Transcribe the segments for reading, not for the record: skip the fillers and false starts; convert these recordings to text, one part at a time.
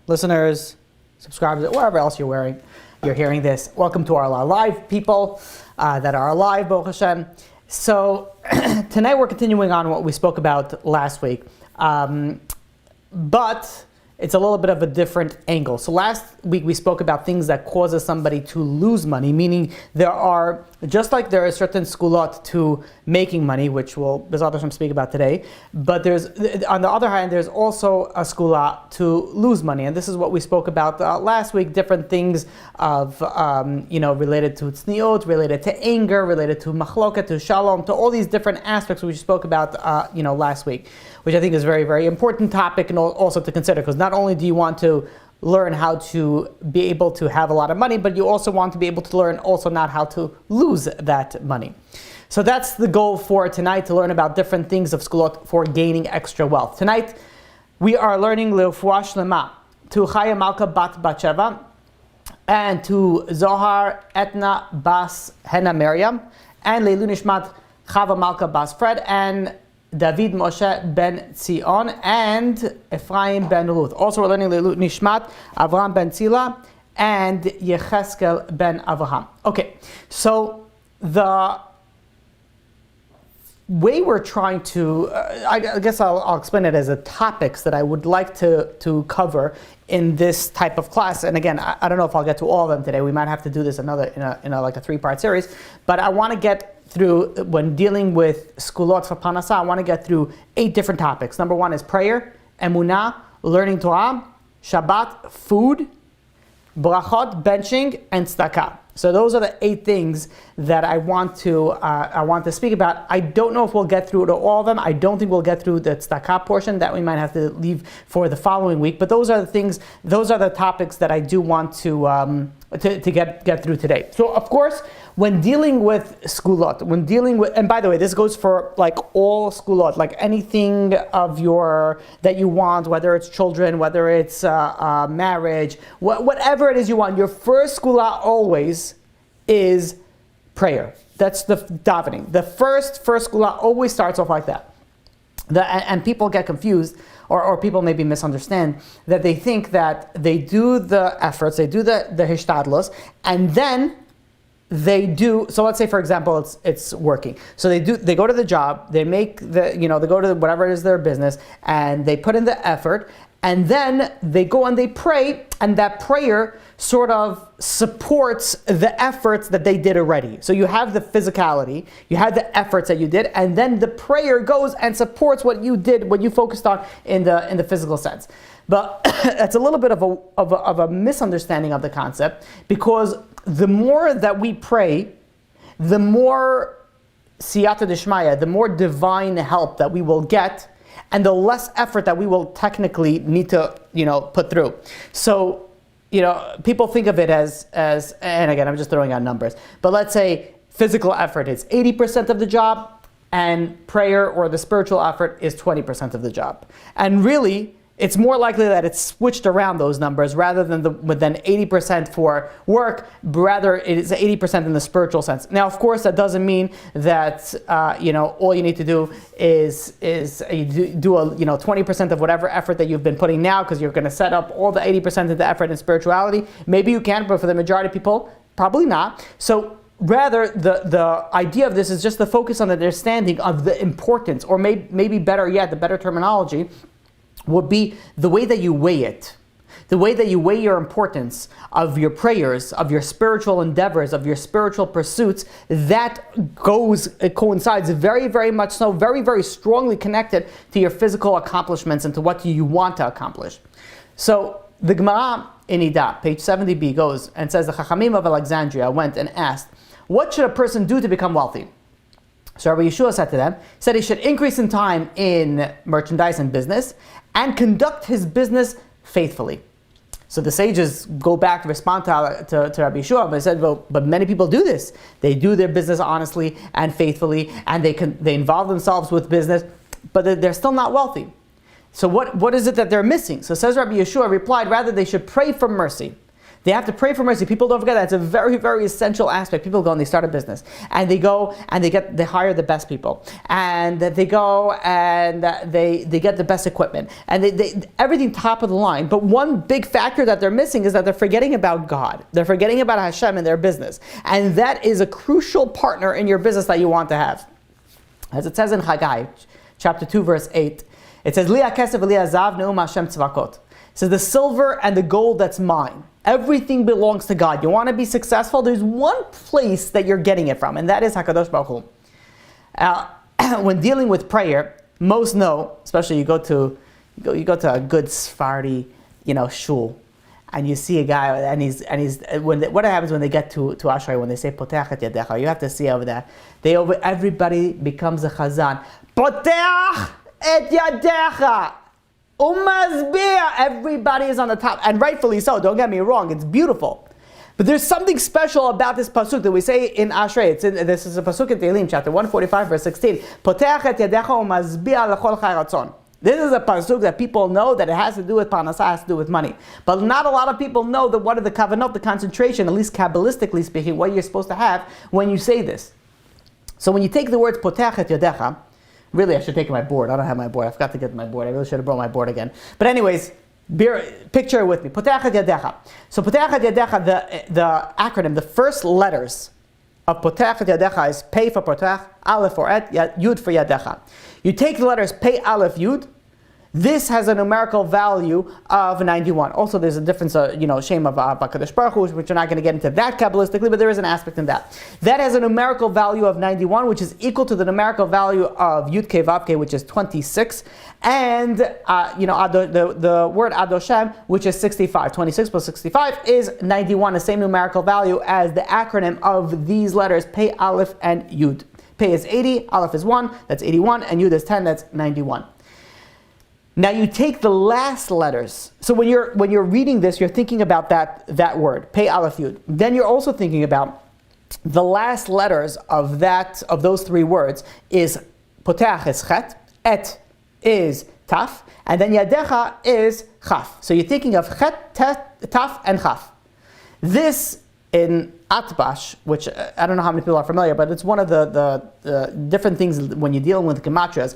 Listeners, subscribers, wherever else you're hearing this, welcome to our live people that are alive, Baruch Hashem. So tonight we're continuing on what we spoke about last week, but it's a little bit of a different angle. So last week we spoke about things that causes somebody to lose money, meaning there are, just like there are certain segulot to making money, which we'll B'ezrat Hashem speak about today, but there's, on the other hand, there's also a segula to lose money. And this is what we spoke about last week, different things of, related to tzniut, related to anger, related to machloket, to shalom, to all these different aspects we spoke about, last week, which I think is a very, very important topic and also to consider, because not only do you want to learn how to be able to have a lot of money, but you also want to be able to learn also not how to lose that money. So that's the goal for tonight, to learn about different things of segulot for gaining extra wealth. Tonight, we are learning Le'ufua Shlema to Chaya Malka Bat Batsheva and to Zohar Etna Bas Hena Miriam and Leilu Nishmat Chava Malka Bas Fred and David Moshe ben Zion and Ephraim ben Ruth. Also, we're learning Leilu Nishmat Avraham ben Tzila and Yecheskel ben Avraham. Okay, so the way we're trying to, I guess I'll explain it as a topics that I would like to cover in this type of class. And again, I don't know if I'll get to all of them today. We might have to do this in a 3-part series. But I want to get through, when dealing with segulot for Parnasah, I want to get through 8 different topics. Number 1 is prayer, Emunah, learning Torah, Shabbat, food, brachot, benching, and tzedakah. So those are the 8 things that I want to speak about. I don't know if we'll get through to all of them. I don't think we'll get through the tzedakah portion. That we might have to leave for the following week. But those are the things. Those are the topics that I do want to get through today. So of course, when dealing with segulot, and by the way, this goes for like all segulot, like anything of that you want, whether it's children, whether it's marriage, whatever it is you want. Your first segula always is prayer. That's the davening. The first segula always starts off like that. And people get confused, or people maybe misunderstand, that they think that they do the efforts, they do the hishtadlus, and then they do, so let's say for example it's working. So they go to the job, they make they go to whatever it is their business, and they put in the effort, and then they go and they pray, and that prayer sort of supports the efforts that they did already. So you have the physicality, you have the efforts that you did, and then the prayer goes and supports what you did, what you focused on in the physical sense. But that's a little bit of a misunderstanding of the concept, because the more that we pray, the more siyata dishmaya, the more divine help that we will get, and the less effort that we will technically need to, put through. So, people think of it as, and again, I'm just throwing out numbers, but let's say physical effort is 80% of the job, and prayer or the spiritual effort is 20% of the job. And really, it's more likely that it's switched around those numbers rather than 80% for work. Rather, it is 80% in the spiritual sense. Now, of course, that doesn't mean that all you need to do is do 20% of whatever effort that you've been putting now, because you're going to set up all the 80% of the effort in spirituality. Maybe you can, but for the majority of people, probably not. So rather, the idea of this is just the focus on the understanding of the importance, or maybe better yet, the better terminology would be the way that you weigh it. The way that you weigh your importance of your prayers, of your spiritual endeavors, of your spiritual pursuits, it coincides very, very much so, very, very strongly connected to your physical accomplishments and to what you want to accomplish. So the Gemara in Ida, page 70b, goes and says, the Chachamim of Alexandria went and asked, what should a person do to become wealthy? So Rabbi Yeshua said to them, he should increase in time in merchandise and business and conduct his business faithfully. So the sages go back to respond to Rabbi Yeshua, but they said, but many people do this. They do their business honestly and faithfully, and they involve themselves with business, but they're still not wealthy. So what is it that they're missing? So says Rabbi Yeshua replied, rather they should pray for mercy. They have to pray for mercy. People don't forget that. It's a very, very essential aspect. People go and they start a business, and they go and they hire the best people, and they go and they get the best equipment, and they everything top of the line. But one big factor that they're missing is that they're forgetting about God. They're forgetting about Hashem in their business, and that is a crucial partner in your business that you want to have. As it says in Haggai, chapter 2, verse 8, it says, Li ha'kesef v'li ha'zav ne'um Hashem tzvakot. It says, the silver and the gold that's mine. Everything belongs to God. You want to be successful? There's one place that you're getting it from, and that is HaKadosh Baruch Hu. When dealing with prayer, most know, especially you go to a good Sephardi, shul, and you see a guy, and he's what happens when they get to Ashrei, when they say Potech et yadecha, you have to see over there. Everybody becomes a chazan. Potech et yadecha. Everybody is on the top, and rightfully so. Don't get me wrong; it's beautiful. But there's something special about this pasuk that we say in Ashrei. This is a pasuk in Tehillim, chapter 145, verse 16. Potech et yadecha u'mazbiah lechol chai ratzon. This is a pasuk that people know that it has to do with parnasah, has to do with money. But not a lot of people know that what are the kavanot, the concentration, at least Kabbalistically speaking, what you're supposed to have when you say this. So when you take the words potech et yadecha, really, I should take my board. I don't have my board. I forgot to get my board. I really should have brought my board again. But anyways, picture it with me. Potech et yadecha. So potech et yadecha, the acronym, the first letters of potech et yadecha is pei for potech, aleph for et, yud for yadecha. You take the letters pei, aleph, yud. This has a numerical value of 91. Also, there's a difference, shame of HaKadosh Baruch Hu, which we're not going to get into that Kabbalistically, but there is an aspect in that. That has a numerical value of 91, which is equal to the numerical value of Yud Kei Vav Kei, which is 26, and the word Adoshem, which is 65. 26 plus 65 is 91, the same numerical value as the acronym of these letters, Pei, Aleph, and Yud. Pei is 80, Aleph is 1, that's 81, and Yud is 10, that's 91. Now you take the last letters. So when you're reading this, you're thinking about that word, Pei, Aleph, Yud. Then you're also thinking about the last letters of those three words is Potech is Chet, Et is Taf, and then Yadecha is Chaf. So you're thinking of Chet, Taf, and Chaf. This in Atbash, which I don't know how many people are familiar, but it's one of the different things when you're dealing with gematrias.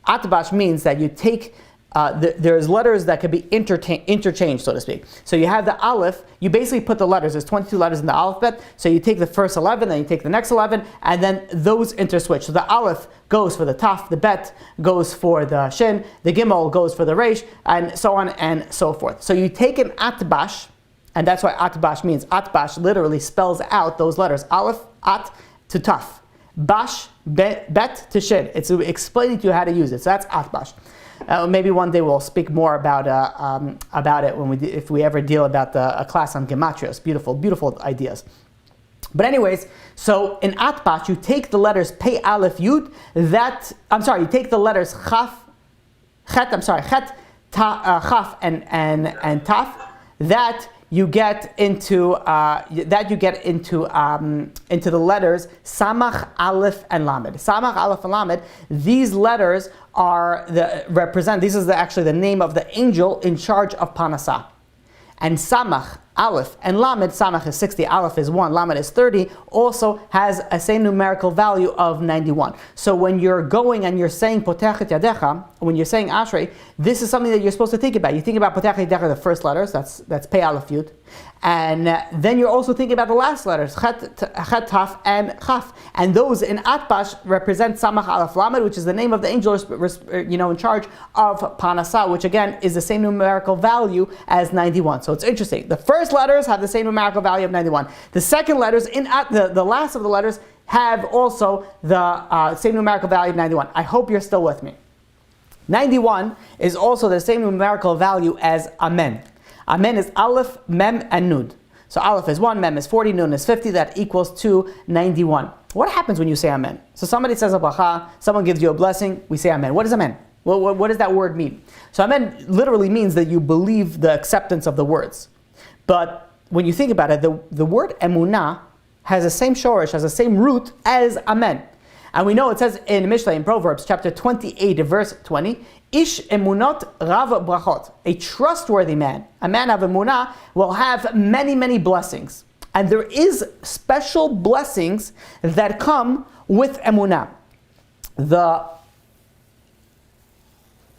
Atbash means that you take, there's letters that could be interchanged, so to speak. So you have the Aleph, you basically put the letters, there's 22 letters in the alphabet, so you take the first 11, then you take the next 11, and then those interswitch. So the Aleph goes for the Taf, the Bet goes for the Shin, the Gimel goes for the Reish, and so on and so forth. So you take an Atbash, and that's why Atbash means, Atbash literally spells out those letters, Aleph, At to Taf. Bash, bet to shin. It's explaining to you how to use it. So that's atbash. Maybe one day we'll speak more about it if we ever deal about a class on gematrias. Beautiful, beautiful ideas. But anyways, so in atbash you take the letters pei, aleph, yud. You take the letters chet, chaf, and taf. That you get into the letters Samach, Aleph, and Lamed. Samach, Aleph, and Lamed. These letters This is actually the name of the angel in charge of Parnasah. And Samach, Aleph, and Lamed, Samach is 60, Aleph is 1, Lamed is 30, also has a same numerical value of 91. So when you're going and you're saying Potech et Yadecha, when you're saying Ashrei, this is something that you're supposed to think about. You think about Potech et Yadecha, the first letters, that's Pei, Aleph, Yud. And then you're also thinking about the last letters, Chet, Taf, and Chaf. And those in Atbash represent Samach, Aleph, Lamed, which is the name of the angel in charge of Parnasah, which again is the same numerical value as 91. So it's interesting. The first letters have the same numerical value of 91. The second letters, the last of the letters, have also the same numerical value of 91. I hope you're still with me. 91 is also the same numerical value as Amen. Amen is Aleph, Mem, and Nud. So Aleph is 1, Mem is 40, Nun is 50, that equals to 91. What happens when you say Amen? So somebody says a bracha, someone gives you a blessing, we say Amen. What does Amen? What does that word mean? So Amen literally means that you believe the acceptance of the words. But when you think about it, the word Emunah has the same shorish, has the same root as Amen. And we know it says in Mishlei, in Proverbs, chapter 28, verse 20, Ish emunot rav brachot. A trustworthy man, a man of emunah, will have many, many blessings. And there is special blessings that come with emunah. There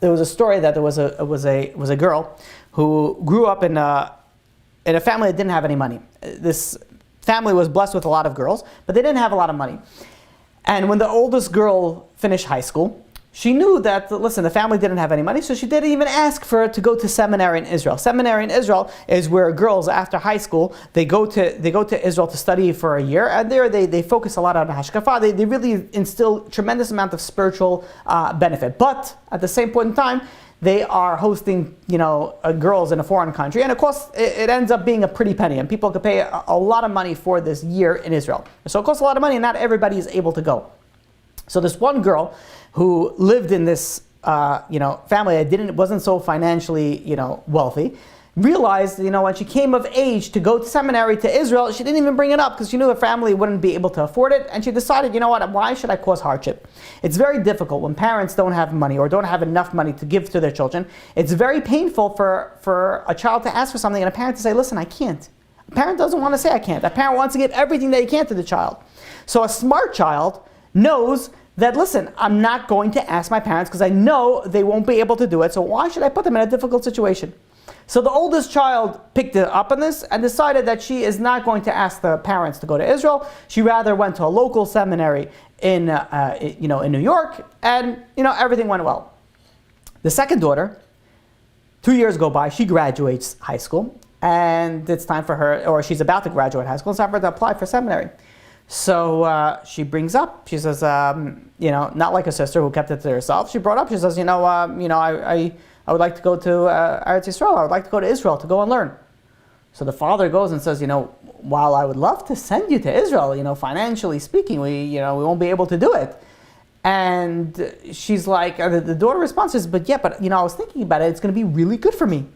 was a story that there was a girl who grew up in a family that didn't have any money. This family was blessed with a lot of girls, but they didn't have a lot of money. And when the oldest girl finished high school, she knew that, listen, the family didn't have any money, so she didn't even ask for her to go to seminary in Israel. Seminary in Israel is where girls, after high school, they go to Israel to study for a year, and there they focus a lot on hashkafa. They really instill tremendous amount of spiritual benefit. But at the same point in time, they are hosting, girls in a foreign country, and of course, it ends up being a pretty penny, and people could pay a lot of money for this year in Israel. So it costs a lot of money, and not everybody is able to go. So this one girl who lived in this, family that wasn't so financially, wealthy, realized, when she came of age to go to seminary to Israel, she didn't even bring it up because she knew her family wouldn't be able to afford it, and she decided, why should I cause hardship? It's very difficult when parents don't have money or don't have enough money to give to their children. It's very painful for a child to ask for something and a parent to say, listen, I can't. A parent doesn't want to say I can't. A parent wants to give everything they can to the child. So a smart child knows that, listen, I'm not going to ask my parents because I know they won't be able to do it, so why should I put them in a difficult situation? So the oldest child picked it up on this and decided that she is not going to ask the parents to go to Israel. She rather went to a local seminary in New York, and everything went well. The second daughter, 2 years go by, she graduates high school, and it's time for her, or she's about to graduate high school, it's time for her to apply for seminary. So she brings up, she says, not like a sister who kept it to herself. She brought up, she says, I would like to go to Eretz Yisrael. I would like to go to Israel to go and learn. So the father goes and says, while I would love to send you to Israel, financially speaking, we won't be able to do it. And she's like, the daughter responds, says, but I was thinking about it. It's going to be really good for me.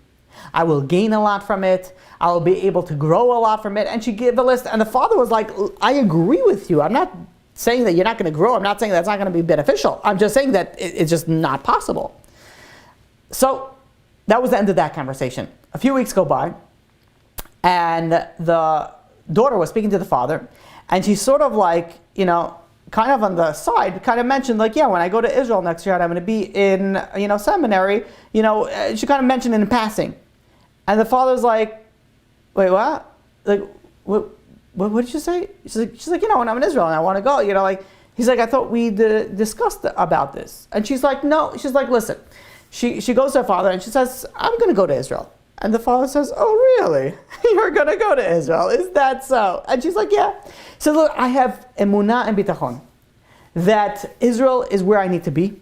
I will gain a lot from it. I will be able to grow a lot from it. And she gave a list. And the father was like, I agree with you. I'm not saying that you're not going to grow. I'm not saying that's not going to be beneficial. I'm just saying that it's just not possible. So that was the end of that conversation. A few weeks go by, and the daughter was speaking to the father, and she sort of kind of on the side, kind of mentioned when I go to Israel next year and I'm going to be in, seminary, she kind of mentioned it in passing. And the father's like, wait, what? What did you say? She's like, when I'm in Israel and I want to go, he's like, I thought we discussed about this. And she's like, no. She's like, listen. She goes to her father and she says, I'm going to go to Israel. And the father says, oh, really? You're going to go to Israel? Is that so? And she's like, yeah. So look, I have emunah and bitachon that Israel is where I need to be.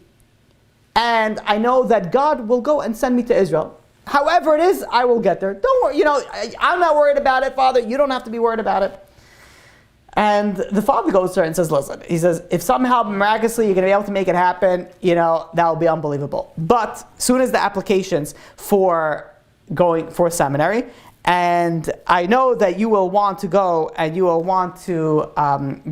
And I know that God will go and send me to Israel. However it is, I will get there. Don't worry, I'm not worried about it, Father. You don't have to be worried about it. And the father goes to her and says, listen, he says, if somehow miraculously you're going to be able to make it happen, that will be unbelievable. But soon as the applications for going for seminary, and I know that you will want to go and you will want to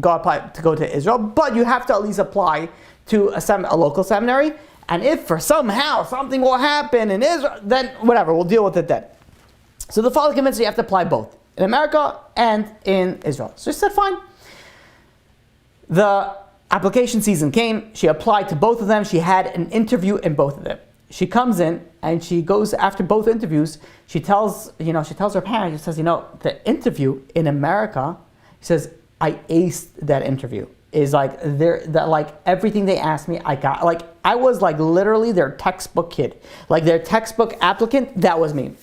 go to Israel, but you have to at least apply to a local seminary. And if for somehow something will happen in Israel, then whatever, we'll deal with it then. So the father convinced her you have to apply both. In America and in Israel. So she said, fine. The application season came. She applied to both of them. She had an interview in both of them. She comes in and she goes after both interviews. She tells her parents, she says, the interview in America, she says, I aced that interview. Is everything they asked me, I got. I was literally their textbook kid. Their textbook applicant, that was me.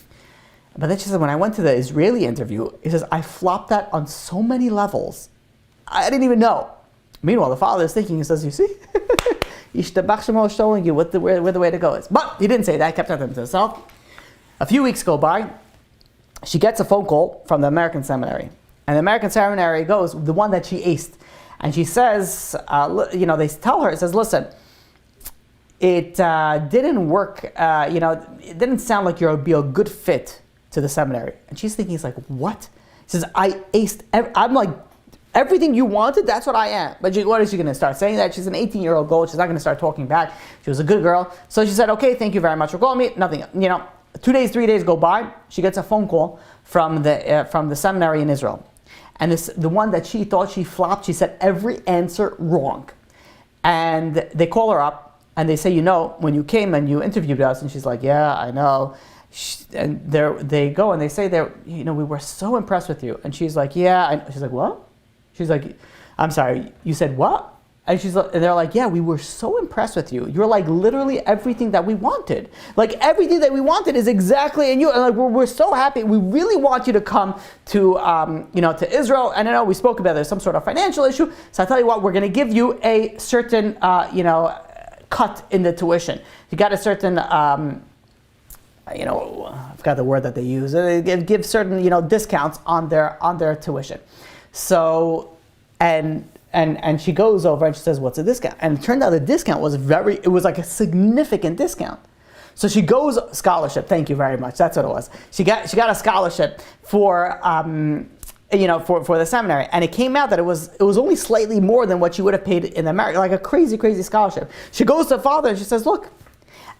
But then she said, when I went to the Israeli interview, he says, I flopped that on so many levels. I didn't even know. Meanwhile, the father is thinking, he says, you see? Yishtabach Shemo is showing you where the way to go is. But he didn't say that, kept that to himself. A few weeks go by. She gets a phone call from the American seminary. And the American seminary goes, the one that she aced. And she says, they tell her, it says, listen, it didn't work, it didn't sound like you'll be a good fit to the seminary. And she's thinking, what? She says, I aced, I'm Everything you wanted, that's what I am. But what is she going to start saying that? She's an 18-year-old girl. She's not going to start talking back. She was a good girl. So she said, okay, thank you very much for calling me. Nothing, 2 days, 3 days go by. She gets a phone call from the seminary in Israel. And the one that she thought she flopped, she said every answer wrong. And they call her up and they say, when you came and you interviewed us, and she's like, yeah, I know. And they go and they say, we were so impressed with you. And she's like, yeah. She's like, what? She's like, I'm sorry, you said what? And they're like, yeah, we were so impressed with you. You're like literally everything that we wanted. Like everything that we wanted is exactly in you. And like we're so happy. We really want you to come to to Israel. And I know we spoke about there's some sort of financial issue. So I tell you what, we're going to give you a certain cut in the tuition. You got a certain I forgot the word that they use. They give certain discounts on their tuition. So and she goes over and she says, what's a discount? And it turned out the discount was like a significant discount. So she goes, scholarship, thank you very much, that's what it was. She got a scholarship for the seminary, and it came out that it was only slightly more than what she would have paid in America, like a crazy, crazy scholarship. She goes to the father and she says, look,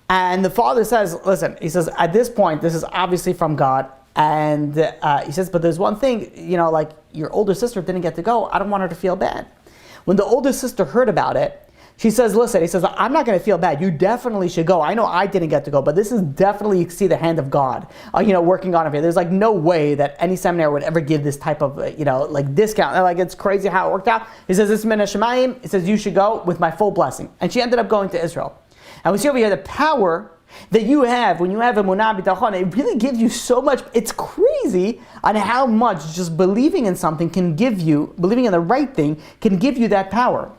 and the father says, listen, he says, at this point, this is obviously from God. And he says, but there's one thing, like your older sister didn't get to go. I don't want her to feel bad. When the older sister heard about it, she says, listen, he says, I'm not going to feel bad. You definitely should go. I know I didn't get to go, but this is definitely, you see the hand of God, working on it here. There's like no way that any seminary would ever give this type of, like discount. And like, it's crazy how it worked out. He says, this is Min HaShamayim. He says, you should go with my full blessing. And she ended up going to Israel. And we see over here the power that you have when you have emunah bitachon. It really gives you so much. It's crazy on how much just believing in something can give you, believing in the right thing can give you that power.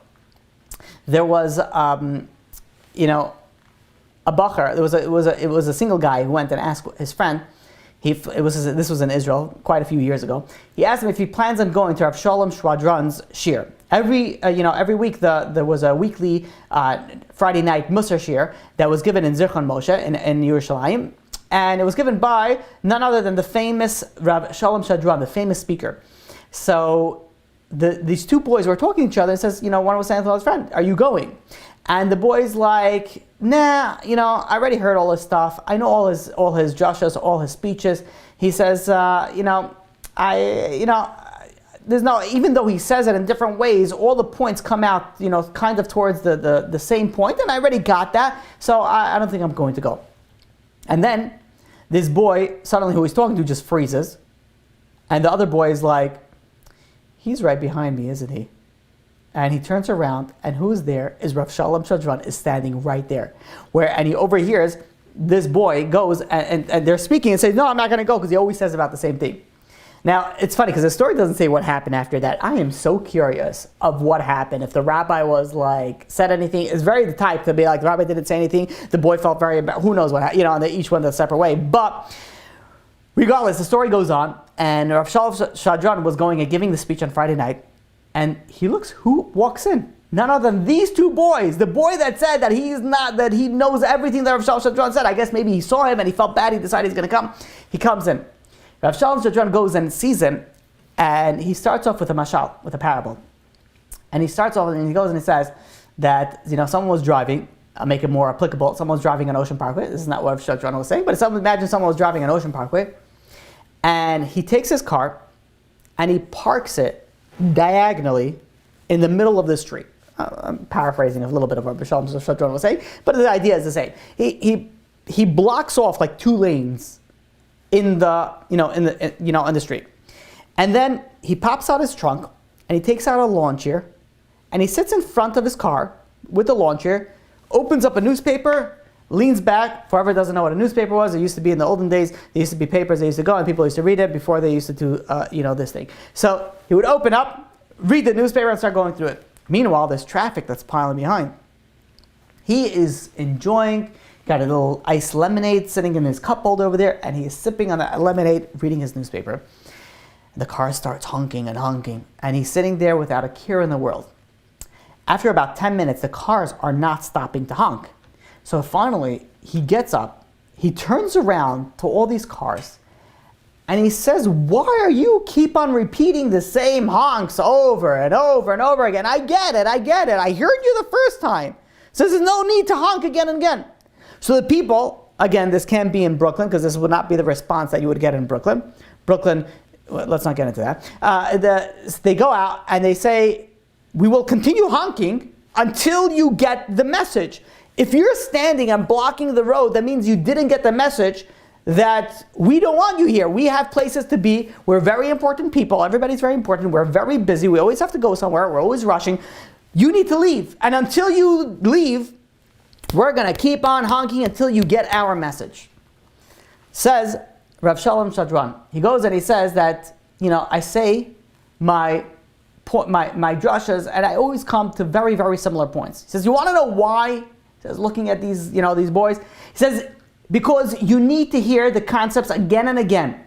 There was, a bacher. It was a single guy who went and asked his friend. This was in Israel quite a few years ago. He asked him if he plans on going to Rav Shalom Shwadron's shir. Every week there was a weekly Friday night Musar shir that was given in Zichron Moshe in Yerushalayim, and it was given by none other than the famous Rav Shalom Shwadron, the famous speaker. So these two boys were talking to each other and says, one was saying to his friend, are you going? And the boy's like, nah, I already heard all this stuff. I know all his drashas, all his speeches. He says, there's no, even though he says it in different ways, all the points come out, kind of towards the same point, and I already got that, so I don't think I'm going to go. And then this boy, suddenly who he's talking to, just freezes, and the other boy is like, he's right behind me, isn't he? And he turns around, and who's there is Rav Shalom Shwadron is standing right there. And he overhears this boy goes, and they're speaking and says, no, I'm not going to go, because he always says about the same thing. Now, it's funny, because the story doesn't say what happened after that. I am so curious of what happened. If the rabbi was said anything, it's very the type to be like, the rabbi didn't say anything, the boy felt very bad, who knows what happened, and they each went a separate way. But regardless, the story goes on, and Rav Shalom Shwadron was going and giving the speech on Friday night, and he looks, who walks in? None other than these two boys. The boy that said that that he knows everything that Rav Shalom Shwadron said. I guess maybe he saw him and he felt bad, he decided he's going to come. He comes in. Rav Shalom Shwadron goes and sees him, and he starts off with a mashal, with a parable. And he starts off and he goes and he says that, someone was driving, I'll make it more applicable, someone was driving an Ocean Parkway. This is not what Rav Shwadron was saying, but imagine someone was driving an Ocean Parkway, and he takes his car and he parks it diagonally in the middle of the street. I'm paraphrasing a little bit of what Rav Shalom Shwadron was saying, but the idea is the same. He blocks off like 2 lanes in the street, and then he pops out his trunk and he takes out a lawn chair, and he sits in front of his car with the lawn chair, opens up a newspaper, leans back. Whoever doesn't know what a newspaper was, it used to be in the olden days. There used to be papers they used to go and people used to read it before they used to do this thing. So he would open up, read the newspaper, and start going through it. Meanwhile, there's traffic that's piling behind. He is enjoying, got a little iced lemonade sitting in his cup holder over there, and he is sipping on that lemonade, reading his newspaper. The car starts honking and honking, and he's sitting there without a care in the world. After about 10 minutes, the cars are not stopping to honk. So finally, he gets up, he turns around to all these cars, And he says, why are you keep on repeating the same honks over and over and over again? I get it. I heard you the first time. So there's no need to honk again and again. So the people, again, this can't be in Brooklyn because this would not be the response that you would get in Brooklyn. Brooklyn, well, let's not get into that. They go out and they say, we will continue honking until you get the message. If you're standing and blocking the road, that means you didn't get the message that we don't want you here. We have places to be. We're very important people. Everybody's very important. We're very busy. We always have to go somewhere. We're always rushing. You need to leave. And until you leave, we're going to keep on honking until you get our message. Says Rav Shalom Shadran. He goes and he says that, I say my drashas, and I always come to very, very similar points. He says, you want to know why? He says, looking at these, these boys. He says, because you need to hear the concepts again and again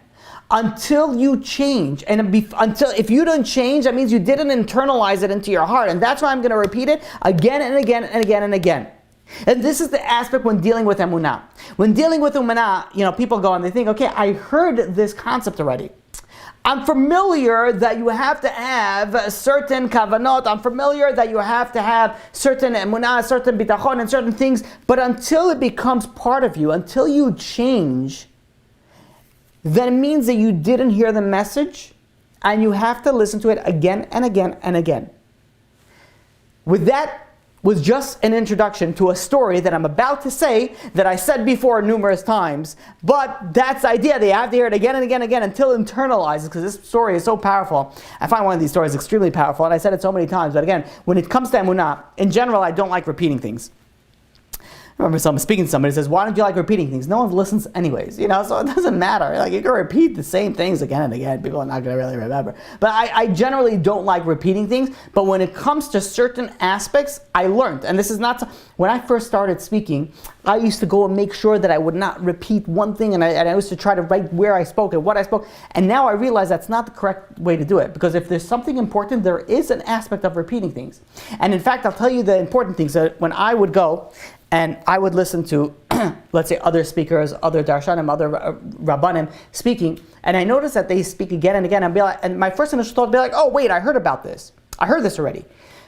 until you change. And if you don't change, that means you didn't internalize it into your heart. And that's why I'm going to repeat it again and again and again and again. And this is the aspect when dealing with Emunah. When dealing with Emunah, people go and they think, okay, I heard this concept already. I'm familiar that you have to have certain kavanot. I'm familiar that you have to have certain emunah, certain bitachon, and certain things. But until it becomes part of you, until you change, then it means that you didn't hear the message, and you have to listen to it again and again and again. With that was just an introduction to a story that I'm about to say that I said before numerous times, but that's the idea. They have to hear it again and again and again until it internalizes, because this story is so powerful. I find one of these stories extremely powerful, and I said it so many times, but again, when it comes to Emunah, in general, I don't like repeating things. I remember someone speaking to somebody says, why don't you like repeating things? No one listens anyways, so it doesn't matter. Like, you can repeat the same things again and again. People are not going to really remember. But I generally don't like repeating things. But when it comes to certain aspects, I learned. And this is not, when I first started speaking, I used to go and make sure that I would not repeat one thing. And I used to try to write where I spoke and what I spoke. And now I realize that's not the correct way to do it. Because if there's something important, there is an aspect of repeating things. And in fact, I'll tell you the important things. When I would go and I would listen to, let's say, other speakers, other darshanim, other rabbanim speaking, and I noticed that they speak again and again, and my first initial thought would be like, oh wait, I heard about this. I heard this already.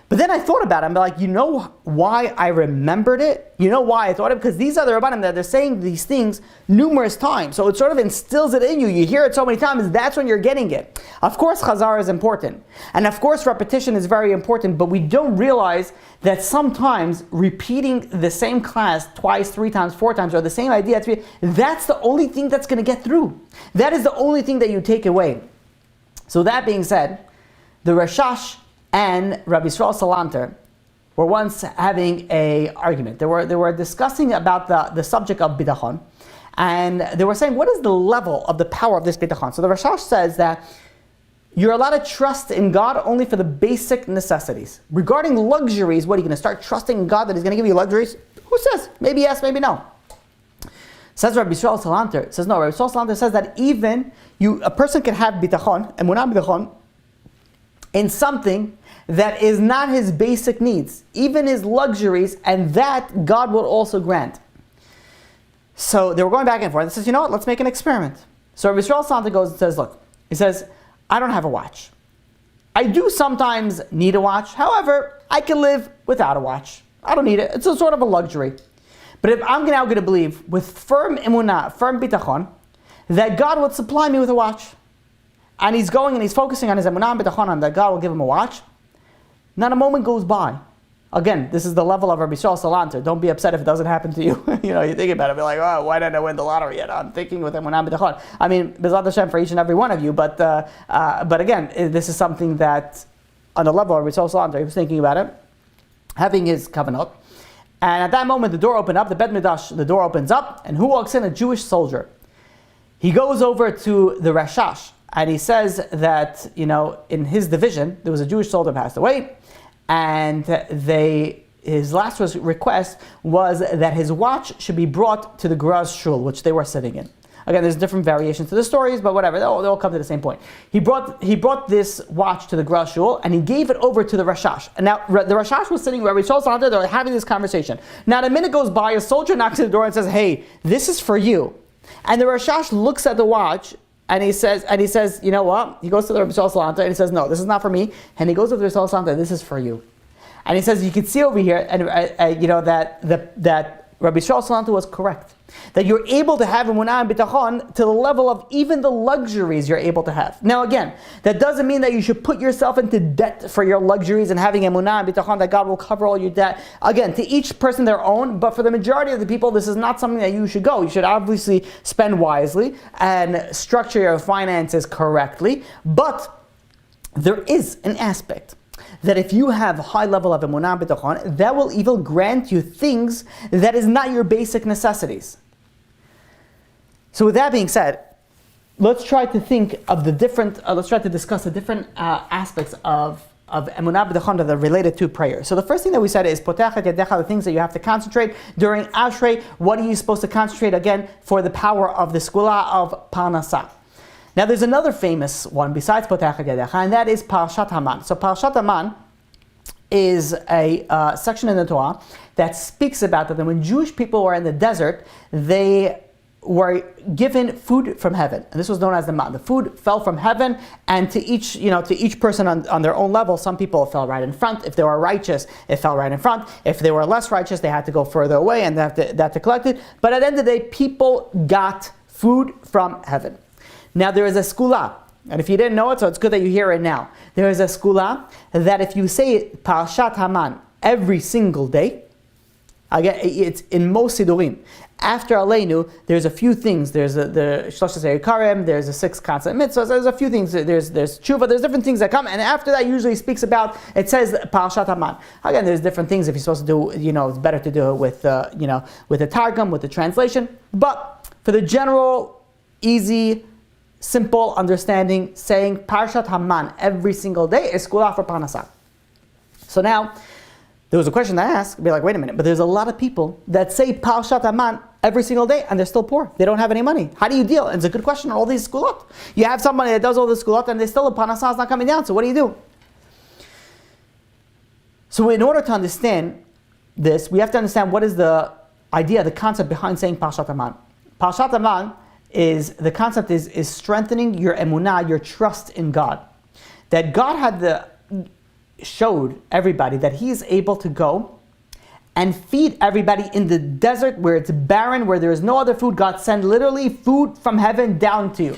But then I thought about it, and be like, you know why I remembered it? You know why I thought it? Because these other rabbanim, they're saying these things numerous times, so it sort of instills it in you. You hear it so many times, that's when you're getting it. Of course, chazar is important. And of course, repetition is very important, but we don't realize that sometimes repeating the same class twice, 3 times, 4 times, or the same idea, that's the only thing that's going to get through. That is the only thing that you take away. So that being said, the Rashash and Rabbi Yisrael Salanter were once having an argument. They were discussing about the subject of bitachon, and they were saying, what is the level of the power of this bitachon? So the Rashash says that you're allowed to trust in God only for the basic necessities. Regarding luxuries, what are you going to start trusting in God that He's going to give you luxuries? Who says? Maybe yes, maybe no. Says Rabbi Yisrael Salanter. Says no. Rabbi Yisrael Salanter says that even a person can have bitachon, emunah bitachon, in something that is not his basic needs, even his luxuries, and that God will also grant. So they were going back and forth. He says, you know what, let's make an experiment. So Rabbi Yisrael Salanter goes and says, look, he says, I don't have a watch. I do sometimes need a watch. However, I can live without a watch. I don't need it. It's a sort of a luxury. But if I'm now going to believe with firm emunah, firm bitachon, that God would supply me with a watch, and he's going and he's focusing on his emunah and bitachon, and that God will give him a watch, not a moment goes by. Again, this is the level of Rabbi Yisrael Salanter. Don't be upset if it doesn't happen to you. You think about it, be like, oh, why didn't I win the lottery yet? I'm thinking with emunah bitachon. I mean, B'ezrat Hashem for each and every one of you, but again, this is something that, on the level of Rabbi Yisrael Salanter, he was thinking about it, having his kavanot, and at that moment the door opened up, the Beit Midrash, the door opens up, and who walks in? A Jewish soldier. He goes over to the Rashash, and he says that, in his division, there was a Jewish soldier passed away, and his last request was that his watch should be brought to the Graz shul, which they were sitting in. Again, there's different variations to the stories, but whatever, they all come to the same point. He brought this watch to the Graz shul, and he gave it over to the Rashash. And now, the Rashash was sitting where Rabbi Yisrael Salanter, they were having this conversation. Now, a minute goes by, a soldier knocks at the door and says, hey, this is for you. And the Rashash looks at the watch, and he says, you know what? He goes to the Rabbi Salanta and he says, no, this is not for me. And he goes to the Rabbi Salanta, this is for you. And he says, you can see over here, and that Rabbi Salanta was correct. That you're able to have emunah and bitachon to the level of even the luxuries you're able to have. Now again, that doesn't mean that you should put yourself into debt for your luxuries and having emunah and bitachon that God will cover all your debt. Again, to each person their own, but for the majority of the people, this is not something that you should go. You should obviously spend wisely and structure your finances correctly, but there is an aspect that if you have a high level of emunah and bitachon, that will even grant you things that is not your basic necessities. So with that being said, let's try to think of the different, let's try to discuss the different aspects of emunah b'tachon that are related to prayer. So the first thing that we said is potach et yadecha, the things that you have to concentrate during Ashrei. What are you supposed to concentrate again for the power of the segula of parnasah? Now there's another famous one besides potach et yadecha, and that is Parashat Haman. So Parashat Haman is a section in the Torah that speaks about that when Jewish people were in the desert, they were given food from heaven, and this was known as the man. The food fell from heaven, and to each person on their own level. Some people fell right in front. If they were righteous, it fell right in front. If they were less righteous, they had to go further away and they had to collect it. But at the end of the day, people got food from heaven. Now there is a segula, and if you didn't know it, so it's good that you hear it now. There is a segula that if you say Parashat Haman every single day, again, it's in most sidurim. After Aleinu, there's a few things. There's the Shloshes Karim, there's the 6 constant mitzvahs, there's a few things. There's tshuva, there's different things that come, and after that usually speaks about, it says Parashat Haman. Again, there's different things. If you're supposed to do, it's better to do it with, with the Targum, with the translation. But for the general, easy, simple understanding, saying Parashat Haman every single day is segula for parnasah. So now, there was a question I asked, be like, wait a minute, but there's a lot of people that say Parashat Haman every single day and they're still poor. They don't have any money. How do you deal? And it's a good question on all these segulot. You have somebody that does all the segulot and they still, the parnasah is not coming down, so what do you do? So in order to understand this, we have to understand what is the idea, the concept behind saying Parashat Haman. Parashat Haman is, the concept is strengthening your emunah, your trust in God. That God showed everybody that He is able to go and feed everybody in the desert where it's barren, where there is no other food. God sent literally food from heaven down to you.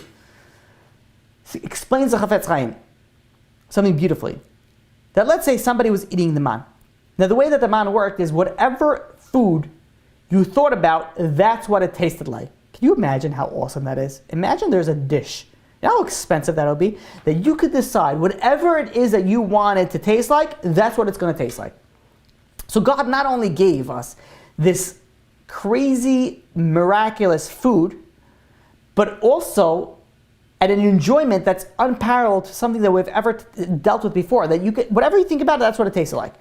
So explains the Chafetz Chaim something beautifully. That let's say somebody was eating the man. Now the way that the man worked is whatever food you thought about, that's what it tasted like. Can you imagine how awesome that is? Imagine there's a dish. You know how expensive that'll be? That you could decide whatever it is that you want it to taste like, that's what it's going to taste like. So God not only gave us this crazy, miraculous food, but also at an enjoyment that's unparalleled to something that we've ever dealt with before. That you could, whatever you think about it, that's what it tasted like.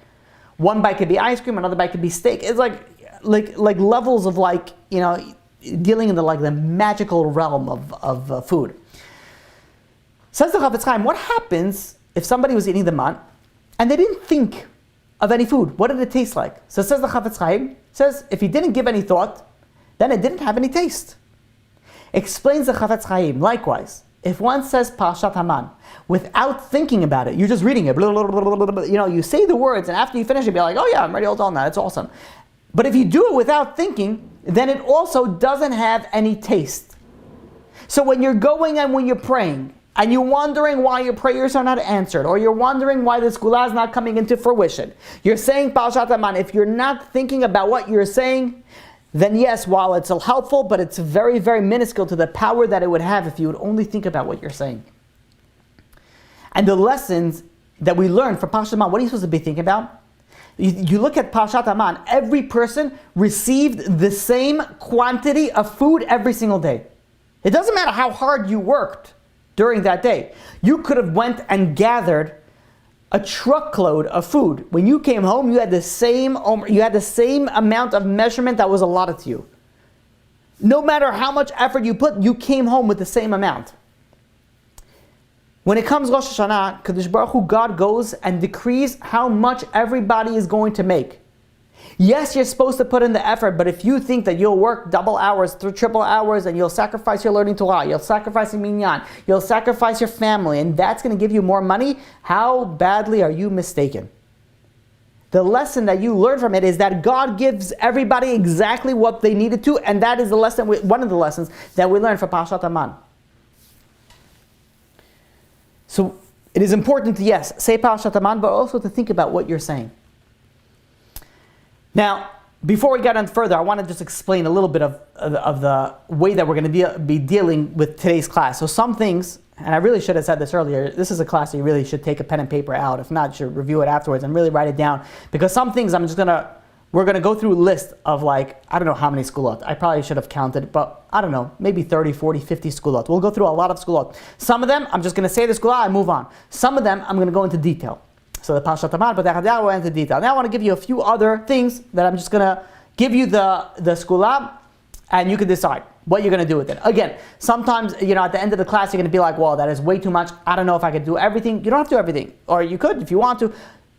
One bite could be ice cream, another bite could be steak. It's like levels of dealing in the magical realm of food. Says the Chafetz Chaim, what happens if somebody was eating the man and they didn't think of any food? What did it taste like? So says the Chafetz Chaim, says if he didn't give any thought, then it didn't have any taste. Explains the Chafetz Chaim, likewise, if one says Parashat Haman without thinking about it, you're just reading it, blah, blah, blah, blah, blah, blah, you say the words and after you finish it, you're like, oh yeah, I'm ready all done that, it's awesome. But if you do it without thinking, then it also doesn't have any taste. So when you're going and when you're praying, and you're wondering why your prayers are not answered, or you're wondering why the segula is not coming into fruition, you're saying Parashat Haman. If you're not thinking about what you're saying, then yes, while it's helpful, but it's very, very minuscule to the power that it would have if you would only think about what you're saying. And the lessons that we learn from Parashat Haman, what are you supposed to be thinking about? You look at Parashat Haman, every person received the same quantity of food every single day. It doesn't matter how hard you worked during that day. You could have went and gathered a truckload of food. When you came home, you had the same amount of measurement that was allotted to you. No matter how much effort you put, you came home with the same amount. When it comes Rosh Hashanah, Kadosh Baruch Hu, God goes and decrees how much everybody is going to make. Yes, you're supposed to put in the effort, but if you think that you'll work double hours, triple hours, and you'll sacrifice your learning Torah, you'll sacrifice your minyan, you'll sacrifice your family, and that's going to give you more money, how badly are you mistaken? The lesson that you learn from it is that God gives everybody exactly what they needed to, and that is the lesson, one of the lessons that we learn from Parashat Aman. So it is important to, yes, say Parashat Aman, but also to think about what you're saying. Now, before we get on further, I want to just explain a little bit of the way that we're going to be dealing with today's class. So some things, and I really should have said this earlier, this is a class that you really should take a pen and paper out. If not, you should review it afterwards and really write it down. Because some things we're going to go through a list of I don't know how many Segulot. I probably should have counted, but I don't know, maybe 30, 40, 50 Segulot. We'll go through a lot of Segulot. Some of them, I'm just going to say the Segulot and move on. Some of them, I'm going to go into detail. So the Parashat Aman, but we'll into detail. Now I want to give you a few other things that I'm just going to give you the Segulot, and you can decide what you're going to do with it. Again, sometimes, at the end of the class, you're going to be like, well, that is way too much. I don't know if I could do everything. You don't have to do everything. Or you could, if you want to.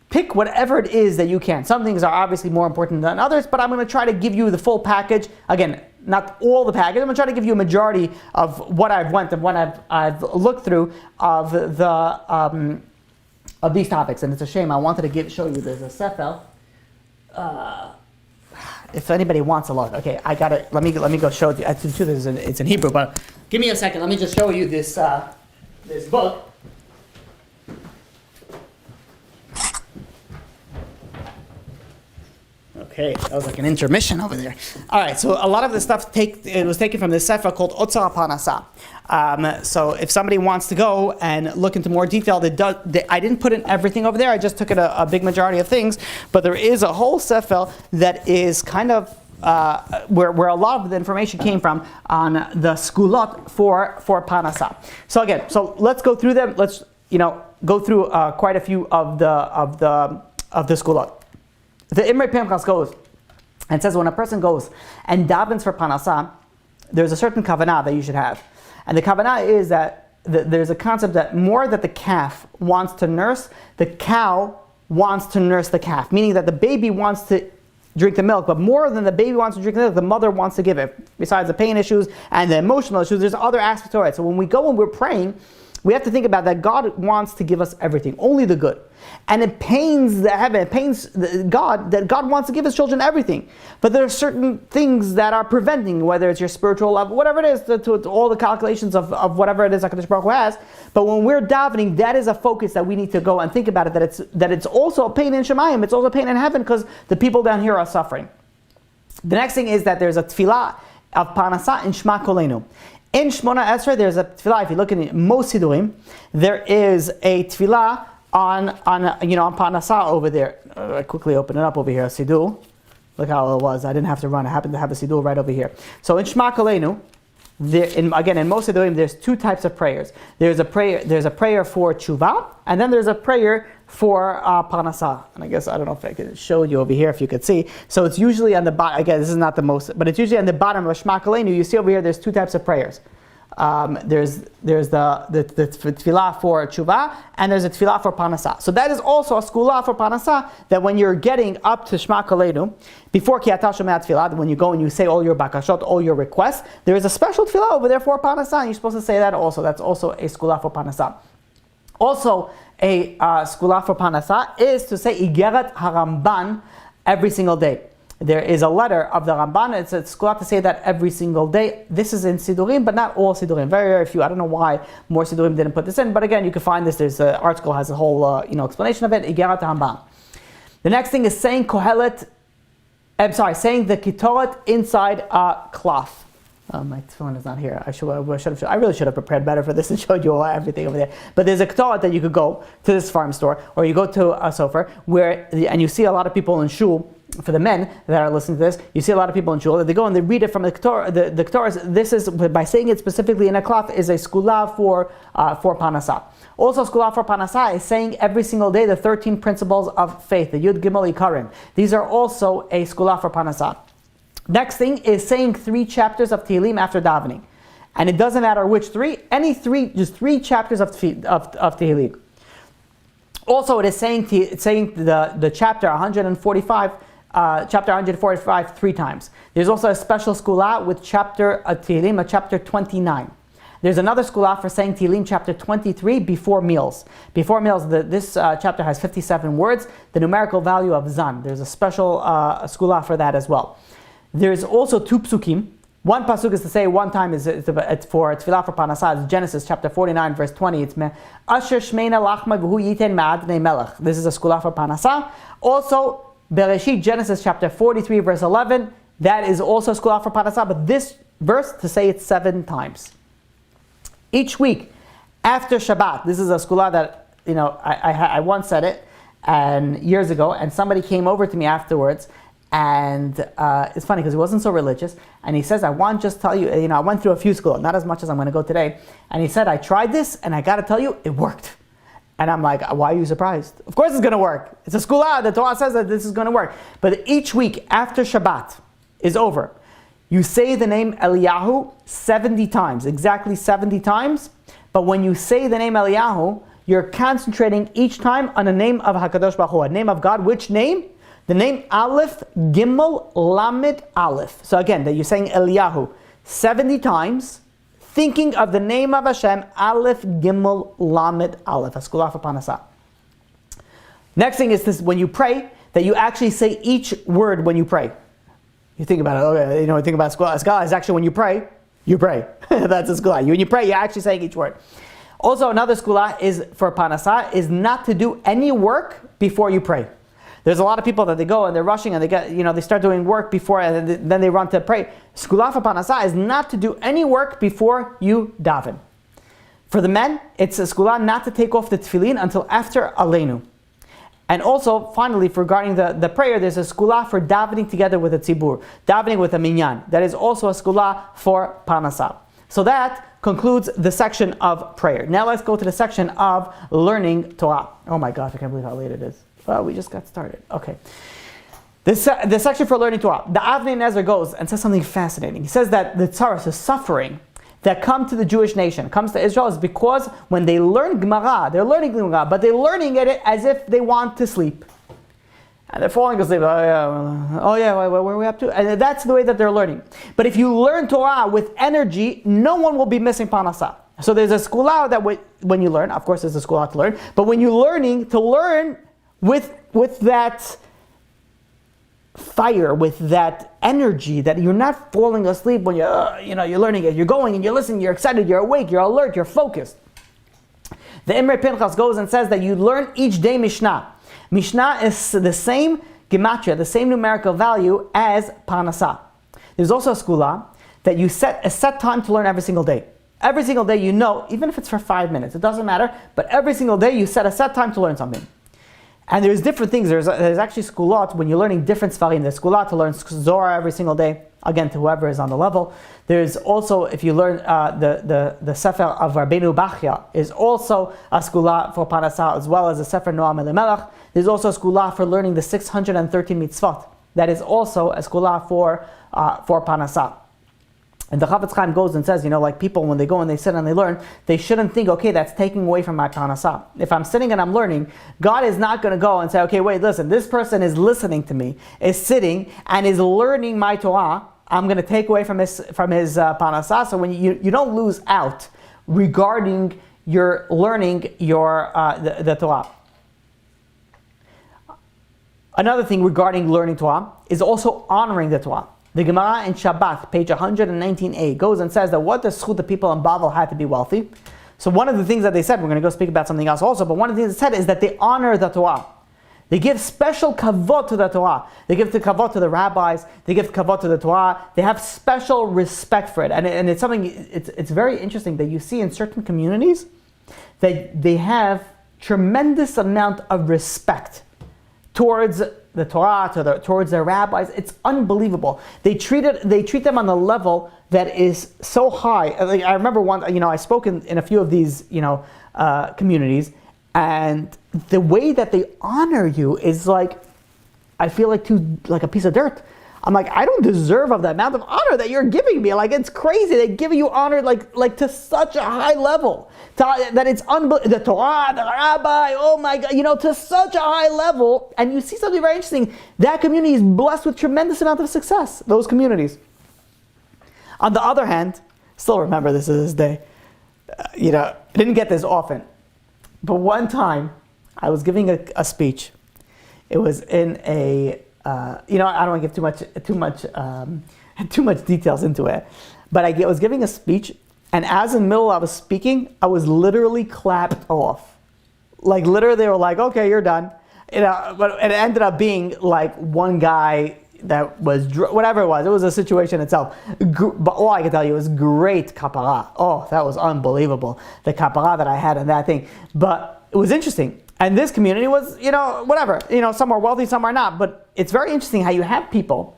Pick whatever it is that you can. Some things are obviously more important than others, but I'm going to try to give you the full package. Again, not all the package. I'm going to try to give you a majority of what I've went and what I've looked through of of these topics. And it's a shame. I wanted to show you. There's a sefer. If anybody wants to look, okay, I got it. Let me go show it. It's in Hebrew, but give me a second. Let me just show you this book. Okay, that was like an intermission over there. All right, so a lot of the stuff was taken from this sefer called Otzar Parnasa. So if somebody wants to go and look into more detail, I didn't put in everything over there. I just took in a big majority of things. But there is a whole sefer that is kind of where a lot of the information came from on the Segulot for Parnasa. So again, let's go through them. Let's go through quite a few of the Segulot. The Imrei Pinchas goes and says when a person goes and davens for Parnasa, there's a certain kavanah that you should have. And the kavanah is that there's a concept that more that the calf wants to nurse, the cow wants to nurse the calf. Meaning that the baby wants to drink the milk, but more than the baby wants to drink the milk, the mother wants to give it. Besides the pain issues and the emotional issues, there's other aspects to it. So when we go and we're praying, we have to think about that God wants to give us everything, only the good. And it pains the heaven, it pains God that God wants to give his children everything. But there are certain things that are preventing, whether it's your spiritual level, whatever it is, to all the calculations of whatever it is HaKadosh Baruch Hu has. But when we're davening, that is a focus that we need to go and think about it, that it's also a pain in Shemayim, it's also a pain in heaven because the people down here are suffering. The next thing is that there's a tefillah of Parnasa in Shema Kolenu. In Shmona Esrei, there's a tefillah. If you look in most Sidurim, there is a tefillah on Parnasa over there. I quickly open it up over here. Sidur. Look how it was. I didn't have to run. I happened to have a Sidur right over here. So in Shema Kolenu, in most Sidurim, there's two types of prayers. There's a prayer for tshuva, and then there's a prayer for Parnasa. And I guess, I don't know if I could show you over here if you could see. So it's usually on the bottom, again, this is not the most, but it's usually on the bottom of Shema Kolenu. You see over here, there's two types of prayers. There's the tefillah for tshuva, and there's a tefillah for Parnasa. So that is also a Segulot for Parnasa, that when you're getting up to Shema Kolenu, before Ki Ata Shomea Tefillah, when you go and you say all your bakashot, all your requests, there is a special tefillah over there for Parnasa, and you're supposed to say that also. That's also a Segulot for Parnasa. Also, a Segulot for Parnasa is to say Igeret HaRamban every single day. There is a letter of the Ramban. It's a Segulot to say that every single day. This is in Sidurim, but not all Sidurim. Very, very few. I don't know why more Sidurim didn't put this in, but again, you can find this. There's an article has a whole explanation of it. Igeret HaRamban. The next thing is saying Kohelet. Saying the Kitoret inside a cloth. My phone is not here. I really should have prepared better for this and showed you everything over there. But there's a Ketoret that you could go to this farm store, or you go to a sofer, and you see a lot of people in shul. For the men that are listening to this, you see a lot of people in shul. They go and they read it from the Ketoret. This is, by saying it specifically in a cloth, is a Segulot for Parnasa. Also, Segulot for Parnasa is saying every single day the 13 principles of faith, the Yud Gimel Ikarim. These are also a Segulot for Parnasa. Next thing is saying 3 chapters of Tehillim after davening. And it doesn't matter which 3, any 3, just 3 chapters of Tehillim. Also, it is saying the chapter 145 chapter 145 3 times. There's also a special skula with chapter Tehillim, chapter 29. There's another skula for saying Tehillim chapter 23 before meals. Before meals, this chapter has 57 words, the numerical value of Zan. There's a special skula for that as well. There's also 2 psukim. One pasuk is to say one time it's for tefillah for panasah. It's Genesis chapter 49 verse 20. It's Asher shmeina lachma v'hu yiten ma'adnei melech. This is a skula for panasah. Also Bereshit Genesis chapter 43 verse 11. That is also a skula for panasah. But this verse to say it 7 times. Each week after Shabbat. This is a skula that I once said it and years ago, and somebody came over to me afterwards. And it's funny because he wasn't so religious, and he says, I want to just tell you, I went through a few schools, not as much as I'm going to go today, and he said, I tried this, and I got to tell you, it worked. And I'm like, why are you surprised? Of course it's going to work. It's a skula, the Torah says that this is going to work. But each week after Shabbat is over, you say the name Eliyahu 70 times, exactly 70 times, but when you say the name Eliyahu, you're concentrating each time on a name of HaKadosh Baruch Hu, a name of God. Which name? The name Aleph Gimel Lamed Aleph. So again, that you're saying Eliyahu 70 times, thinking of the name of Hashem, Aleph Gimel Lamed Aleph, a skula for panasah. Next thing is this: when you pray, that you actually say each word when you pray. You think about it. Okay, you think about skula. Skula is actually when you pray. That's a skula. When you pray, you're actually saying each word. Also, another skula is for panasah is not to do any work before you pray. There's a lot of people that they go and they're rushing and they start doing work before and then they run to pray. Skula for panasah is not to do any work before you daven. For the men, it's a skula not to take off the tefillin until after Aleinu. And also, finally, regarding the prayer, there's a skula for davening together with a tzibur, davening with a minyan. That is also a skula for panasah. So that concludes the section of prayer. Now let's go to the section of learning Torah. Oh my gosh, I can't believe how late it is. Well, we just got started. Okay. The section for learning Torah. The Avnei Nezer goes and says something fascinating. He says that the tzaras, the suffering that come to the Jewish nation, comes to Israel, is because when they learn Gemara, they're learning Gemara, but they're learning it as if they want to sleep. And they're falling asleep. Oh yeah, where are we up to? And that's the way that they're learning. But if you learn Torah with energy, no one will be missing panasah. So there's a skula that when you learn, of course there's a skula to learn, but when you're learning, to learn with that fire, with that energy, that you're not falling asleep when you're learning it. You're going and you're listening, you're excited, you're awake, you're alert, you're focused. The Imre Pinchas goes and says that you learn each day Mishnah. Mishnah is the same gematria, the same numerical value as panasah. There's also a skula that you set a set time to learn every single day. Every single day even if it's for 5 minutes, it doesn't matter, but every single day you set a set time to learn something. And there's different things. There's actually Segulot when you're learning different Sfarim. There's Segulot to learn Zohar every single day, again to whoever is on the level. There's also, if you learn the Sefer of Rabbeinu Bachya, is also a Segulot for Panasah, as well as the Sefer Noam Elimelech. There's also a Segulot for learning the 613 mitzvot. That is also a Segulot for Panasah. And the Chavetz Chaim goes and says, like people when they go and they sit and they learn, they shouldn't think, okay, that's taking away from my panasah. If I'm sitting and I'm learning, God is not going to go and say, okay, wait, listen, this person is listening to me, is sitting and is learning my Torah. I'm going to take away from his panasah. So when you don't lose out regarding your learning the Torah. Another thing regarding learning Torah is also honoring the Torah. The Gemara in Shabbat, page 119a, goes and says that what the schut the people in Babel had to be wealthy. So one of the things that they said, we're going to go speak about something else also, but one of the things they said is that they honor the Torah. They give special kavod to the Torah. They give the kavod to the rabbis. They give kavod to the Torah. They have special respect for it. And it's something, it's very interesting that you see in certain communities that they have tremendous amount of respect towards the Torah, towards their rabbis. It's unbelievable. They treat them on a level that is so high. Like, I remember once, I spoke in a few of these, communities, and the way that they honor you is like, I feel like a piece of dirt. I'm like, I don't deserve of the amount of honor that you're giving me. Like, it's crazy. They're giving you honor like to such a high level. That it's unbelievable. The Torah, the rabbi, oh my God, to such a high level. And you see something very interesting. That community is blessed with tremendous amount of success, those communities. On the other hand, still remember this to this day, I didn't get this often. But one time, I was giving a speech. It was in a, I don't want to give too much details into it. But I was giving a speech, and as in the middle I was speaking, I was literally clapped off. Like literally, they were like, "Okay, you're done." But it ended up being like one guy that was whatever it was. It was a situation itself. But all I can tell you was great kapara. Oh, that was unbelievable. The kapara that I had in that thing. But it was interesting. And this community was, whatever. Some are wealthy, some are not. But it's very interesting how you have people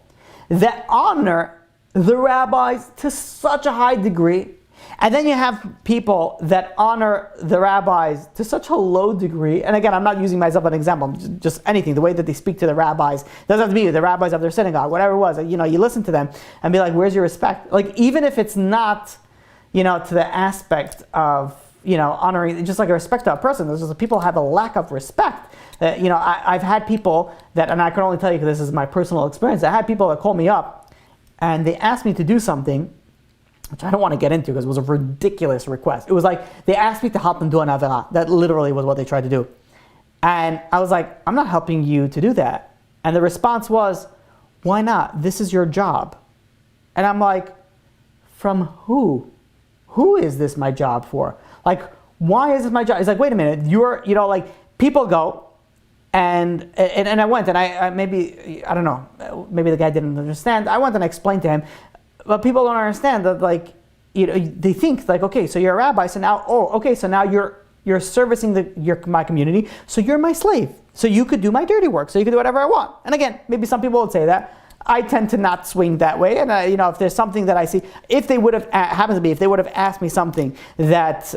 that honor the rabbis to such a high degree. And then you have people that honor the rabbis to such a low degree. And again, I'm not using myself as an example, just anything. The way that they speak to the rabbis, doesn't have to be the rabbis of their synagogue, whatever it was. You listen to them and be like, where's your respect? Like, even if it's not, to the aspect of, honoring, just like a respect to a person. There's just people have a lack of respect. I've had people that, and I can only tell you because this is my personal experience, I had people that call me up and they asked me to do something, which I don't want to get into because it was a ridiculous request. It was like, they asked me to help them do an avera. That literally was what they tried to do. And I was like, I'm not helping you to do that. And the response was, why not? This is your job. And I'm like, from who? Who is this my job for? Like, why is this my job? It's like, wait a minute, people go, and I went, and I maybe, I don't know, maybe the guy didn't understand. I went and I explained to him, but people don't understand that, they think like, okay, so you're a rabbi, so now you're servicing my community, so you're my slave, so you could do my dirty work, so you could do whatever I want. And again, maybe some people would say that. I tend to not swing that way, and if there's something that I see, if they would have asked me something that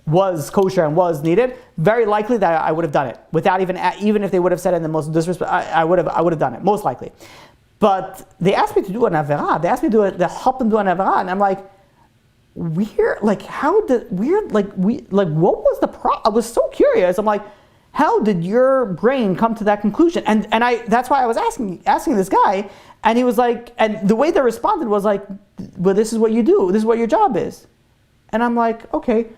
was kosher and was needed, very likely that I would have done it without even if they would have said it in the most disrespect, I would have done it most likely. But they asked me to do an avera. They asked me to help them do an avera, and I'm like, what was the problem? I was so curious. I'm like, how did your brain come to that conclusion? And that's why I was asking this guy, and he was like, and the way they responded was like, well, this is what you do. This is what your job is. And I'm like, okay,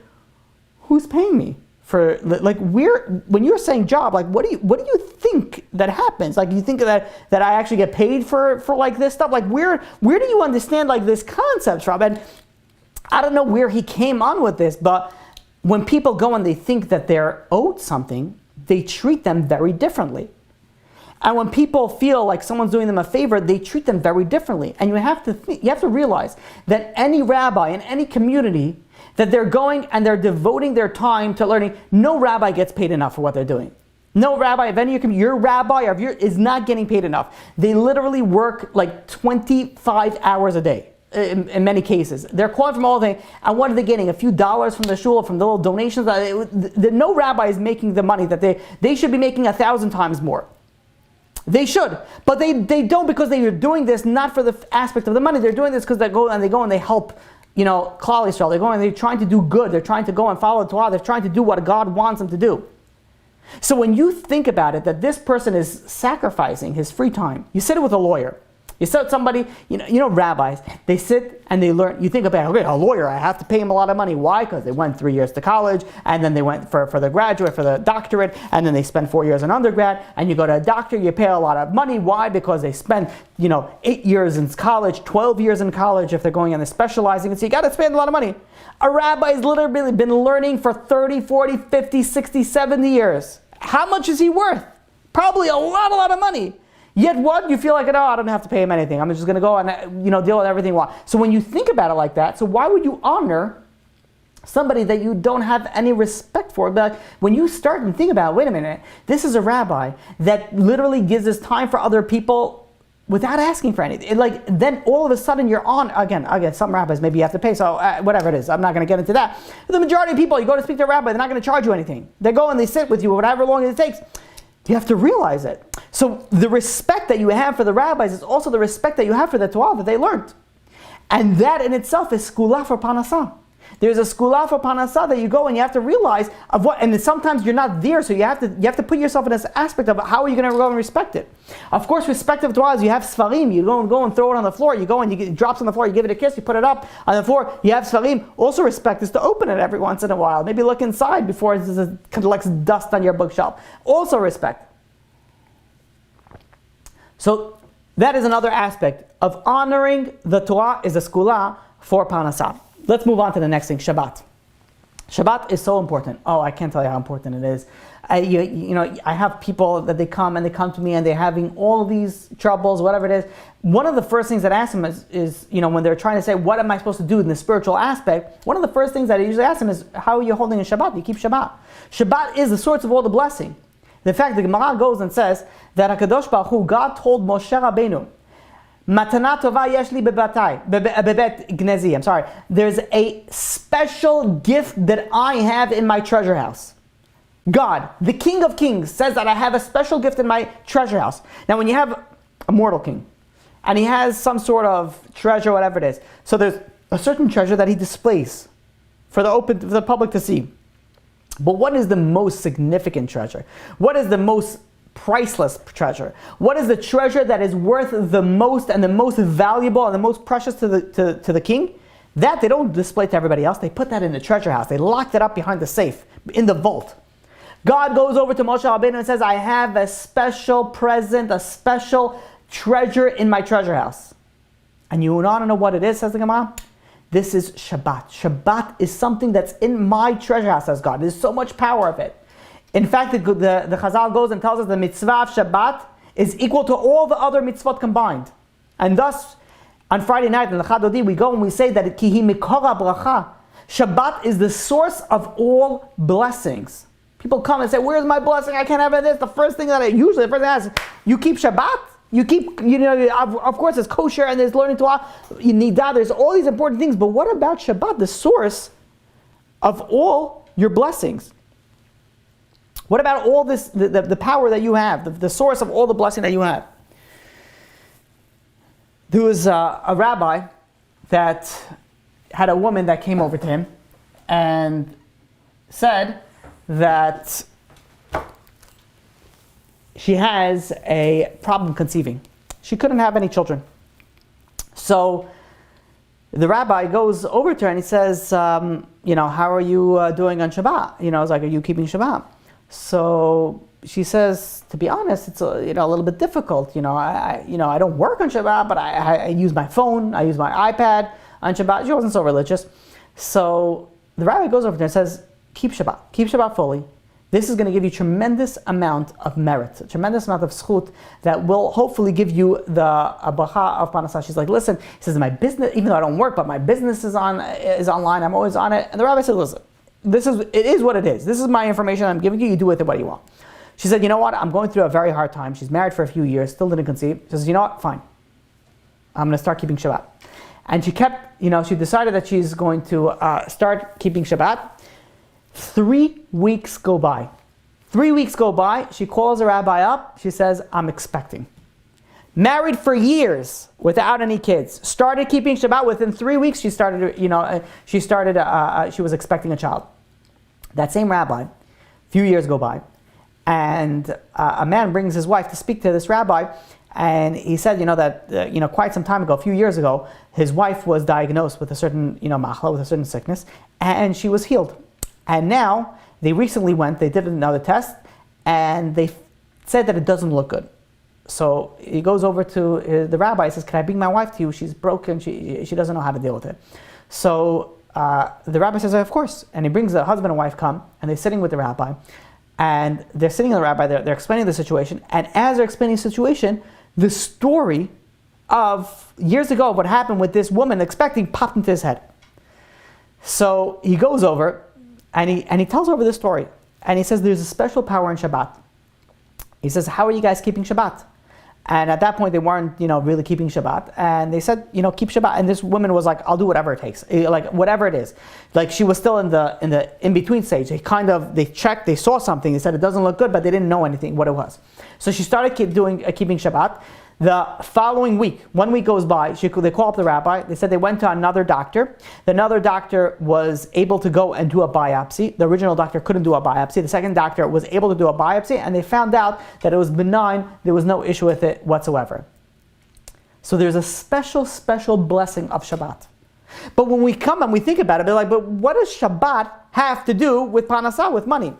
who's paying me for, when you're saying job, like, what do you think that happens? Like, you think that I actually get paid for like this stuff? Like, where do you understand like this concept from? And I don't know where he came on with this, but when people go and they think that they're owed something, they treat them very differently. And when people feel like someone's doing them a favor, they treat them very differently. And you have to realize that any rabbi in any community that they're going and they're devoting their time to learning, no rabbi gets paid enough for what they're doing. No rabbi of any of your rabbi is not getting paid enough. They literally work like 25 hours a day. In many cases, they're calling from all the things, and what are they getting? A few dollars from the shul, from the little donations. No rabbi is making the money that they should be making 1,000 times more. They should, but they don't, because they are doing this not for the aspect of the money. They're doing this because they go and they help, Klal Yisrael. They go and they're trying to do good. They're trying to go and follow the Torah. They're trying to do what God wants them to do. So when you think about it, that this person is sacrificing his free time, you sit with a lawyer. You said somebody, rabbis, they sit and they learn. You think about, okay, a lawyer, I have to pay him a lot of money. Why? Because they went 3 years to college, and then they went for the graduate, for the doctorate, and then they spent 4 years in undergrad, and you go to a doctor, you pay a lot of money. Why? Because they spent, 8 years in college, 12 years in college if they're going and they're specializing, and so you got to spend a lot of money. A rabbi has literally been learning for 30, 40, 50, 60, 70 years. How much is he worth? Probably a lot of money. Yet what? You feel like, I don't have to pay him anything. I'm just going to go and deal with everything. So when you think about it like that, so why would you honor somebody that you don't have any respect for? But when you start and think about, wait a minute, this is a rabbi that literally gives his time for other people without asking for anything. Then all of a sudden you're on, again, some rabbis maybe you have to pay, so whatever it is, I'm not going to get into that. But the majority of people, you go to speak to a rabbi, they're not going to charge you anything. They go and they sit with you, whatever long it takes. You have to realize it. So the respect that you have for the rabbis is also the respect that you have for the Torah that they learned. And that in itself is skula for panasah. There's a skula for panasah that you go and you have to realize of what, and sometimes you're not there, so you have to put yourself in this aspect of how are you going to go and respect it. Of course, respect of Torah is you have svarim, you don't go and throw it on the floor, you go and it drops on the floor, you give it a kiss, you put it up on the floor, you have svarim. Also respect is to open it every once in a while, maybe look inside before it collects dust on your bookshelf. Also respect. So that is another aspect of honoring the Torah is a skula for panasah. Let's move on to the next thing, Shabbat. Shabbat is so important. Oh, I can't tell you how important it is. I have people that they come to me and they're having all these troubles, whatever it is. One of the first things that I ask them is when they're trying to say, what am I supposed to do in the spiritual aspect? One of the first things that I usually ask them is, how are you holding a Shabbat? Do you keep Shabbat? Shabbat is the source of all the blessing. In fact, the Gemara goes and says that HaKadosh Baruch Hu, God told Moshe Rabbeinu, Matana tova yesh li bebet gnezi. I'm sorry. There's a special gift that I have in my treasure house. God, the King of Kings, says that I have a special gift in my treasure house. Now, when you have a mortal king, and he has some sort of treasure, whatever it is, so there's a certain treasure that he displays for the public to see. But what is the most significant treasure? What is the most priceless treasure? What is the treasure that is worth the most and the most valuable and the most precious to the king? That they don't display to everybody else. They put that in the treasure house. They locked it up behind the safe, in the vault. God goes over to Moshe Rabbeinu and says, I have a special present, a special treasure in my treasure house. And you want to know what it is, says the Gemara? This is Shabbat. Shabbat is something that's in my treasure house, says God. There's so much power of it. In fact, the Chazal goes and tells us the mitzvah of Shabbat is equal to all the other mitzvot combined. And thus, on Friday night in the Chadodi, we go and we say that Kihi Mikora Bracha. Shabbat is the source of all blessings. People come and say, where's my blessing? I can't have this. The first thing I ask, you keep Shabbat? You keep, of course, there's kosher and there's learning Torah. You need that. There's all these important things. But what about Shabbat, the source of all your blessings? What about all this, the power that you have, the source of all the blessing that you have? There was a rabbi that had a woman that came over to him and said that she has a problem conceiving. She couldn't have any children. So the rabbi goes over to her and he says, how are you doing on Shabbat? It's like, are you keeping Shabbat? So she says, to be honest, it's a little bit difficult. I don't work on Shabbat, but I use my phone, I use my iPad on Shabbat. She wasn't so religious. So the rabbi goes over there and says, keep Shabbat fully. This is going to give you tremendous amount of merit, a tremendous amount of zchut that will hopefully give you the bracha of panasah. She's like, listen, he says, my business, even though I don't work, but my business is online, I'm always on it. And the rabbi said, listen, it is what it is. This is my information I'm giving you. You do with it what you want. She said, you know what? I'm going through a very hard time. She's married for a few years, still didn't conceive. She says, you know what? Fine. I'm going to start keeping Shabbat. And she kept, she decided that she's going to start keeping Shabbat. 3 weeks go by. 3 weeks go by. She calls the rabbi up. She says, I'm expecting. Married for years without any kids. Started keeping Shabbat. Within 3 weeks, she was expecting a child. That same rabbi, a few years go by, and a man brings his wife to speak to this rabbi, and he said, that quite some time ago, a few years ago, his wife was diagnosed with a certain, machla, with a certain sickness, and she was healed. And now, they recently they did another test, and they said that it doesn't look good. So he goes over to the rabbi and says, can I bring my wife to you? She's broken, she doesn't know how to deal with it. So the rabbi says, of course. And he brings the husband and wife come, and they're sitting with the rabbi. And they're sitting with the rabbi, they're explaining the situation. And as they're explaining the situation, the story of years ago, what happened with this woman expecting, popped into his head. So he goes over, and he tells over this story. And he says, there's a special power in Shabbat. He says, how are you guys keeping Shabbat? And at that point, they weren't, really keeping Shabbat. And they said, keep Shabbat. And this woman was like, I'll do whatever it takes, like whatever it is. Like she was still in the in between stage. They checked, they saw something. They said it doesn't look good, but they didn't know anything what it was. So she started keeping Shabbat. The following week, 1 week goes by, they call up the rabbi. They said they went to another doctor. Another doctor was able to go and do a biopsy. The original doctor couldn't do a biopsy. The second doctor was able to do a biopsy, and they found out that it was benign. There was no issue with it whatsoever. So there's a special blessing of Shabbat. But when we come and we think about it, they're like, but what does Shabbat have to do with Parnassah, with money?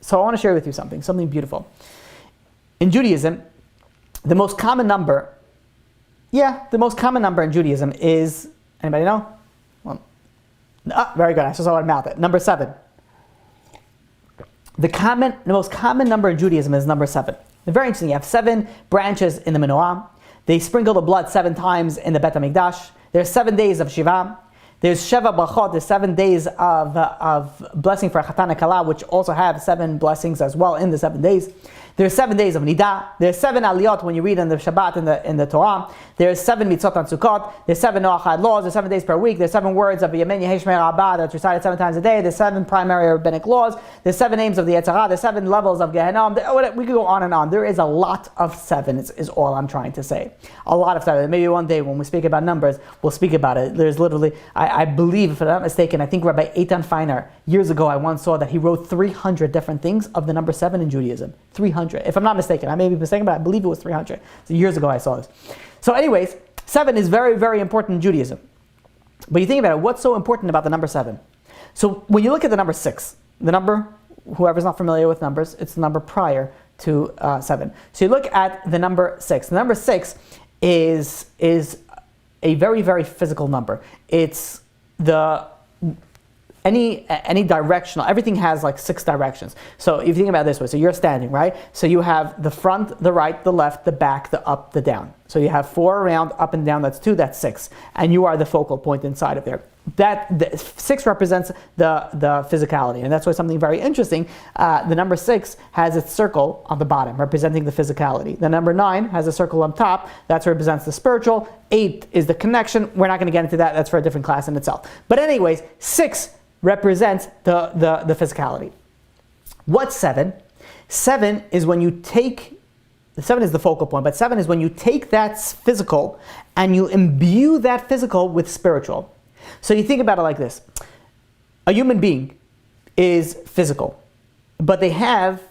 So I want to share with you something beautiful. In Judaism, the most common number in Judaism is, anybody know? Well, very good, I just saw it mouth it. Number 7. The most common number in Judaism is number 7. It's very interesting. You have 7 branches in the menorah. They sprinkle the blood 7 times in the Beit HaMikdash. There's 7 days of Shiva. There's Sheva Brachot, there's 7 days of blessing for Chatan and Kala, which also have 7 blessings as well in the 7 days. There's 7 days of Nidah. There's 7 aliyot when you read in the Shabbat in the Torah. There's 7 mitzvot on Sukkot. There's 7 Noachad laws. There's 7 days per week. There's 7 words of Yemen Yehi Shmei Rabbah that's recited 7 times a day. There's 7 primary rabbinic laws. There's 7 names of the Yetzirah. There's 7 levels of Gehenna. We could go on and on. There is a lot of 7 is all I'm trying to say. A lot of 7. Maybe one day when we speak about numbers, we'll speak about it. There's literally, I believe, if I'm not mistaken, I think Rabbi Eitan Feiner, years ago I once saw that he wrote 300 different things of the number 7 in Judaism. 300. If I'm not mistaken, I may be mistaken, but I believe it was 300. So years ago I saw this. So anyways, 7 is very, very important in Judaism. But you think about it, what's so important about the number 7? So when you look at the number 6, the number, whoever's not familiar with numbers, it's the number prior to 7. So you look at the number 6. The number 6 is a very, very physical number. It's any directional, everything has like 6 directions. So if you think about it this way, so you're standing, right? So you have the front, the right, the left, the back, the up, the down. So you have 4 around, up and down, that's 2, that's 6. And you are the focal point inside of there. The 6 represents the physicality. And that's why something very interesting, the number 6 has its circle on the bottom, representing the physicality. The number 9 has a circle on top, that represents the spiritual. 8 is the connection. We're not going to get into that, that's for a different class in itself. But anyways, 6 represents the physicality. What's 7? 7 is when you take, 7 is the focal point, but 7 is when you take that physical and you imbue that physical with spiritual. So you think about it like this. A human being is physical, but they have,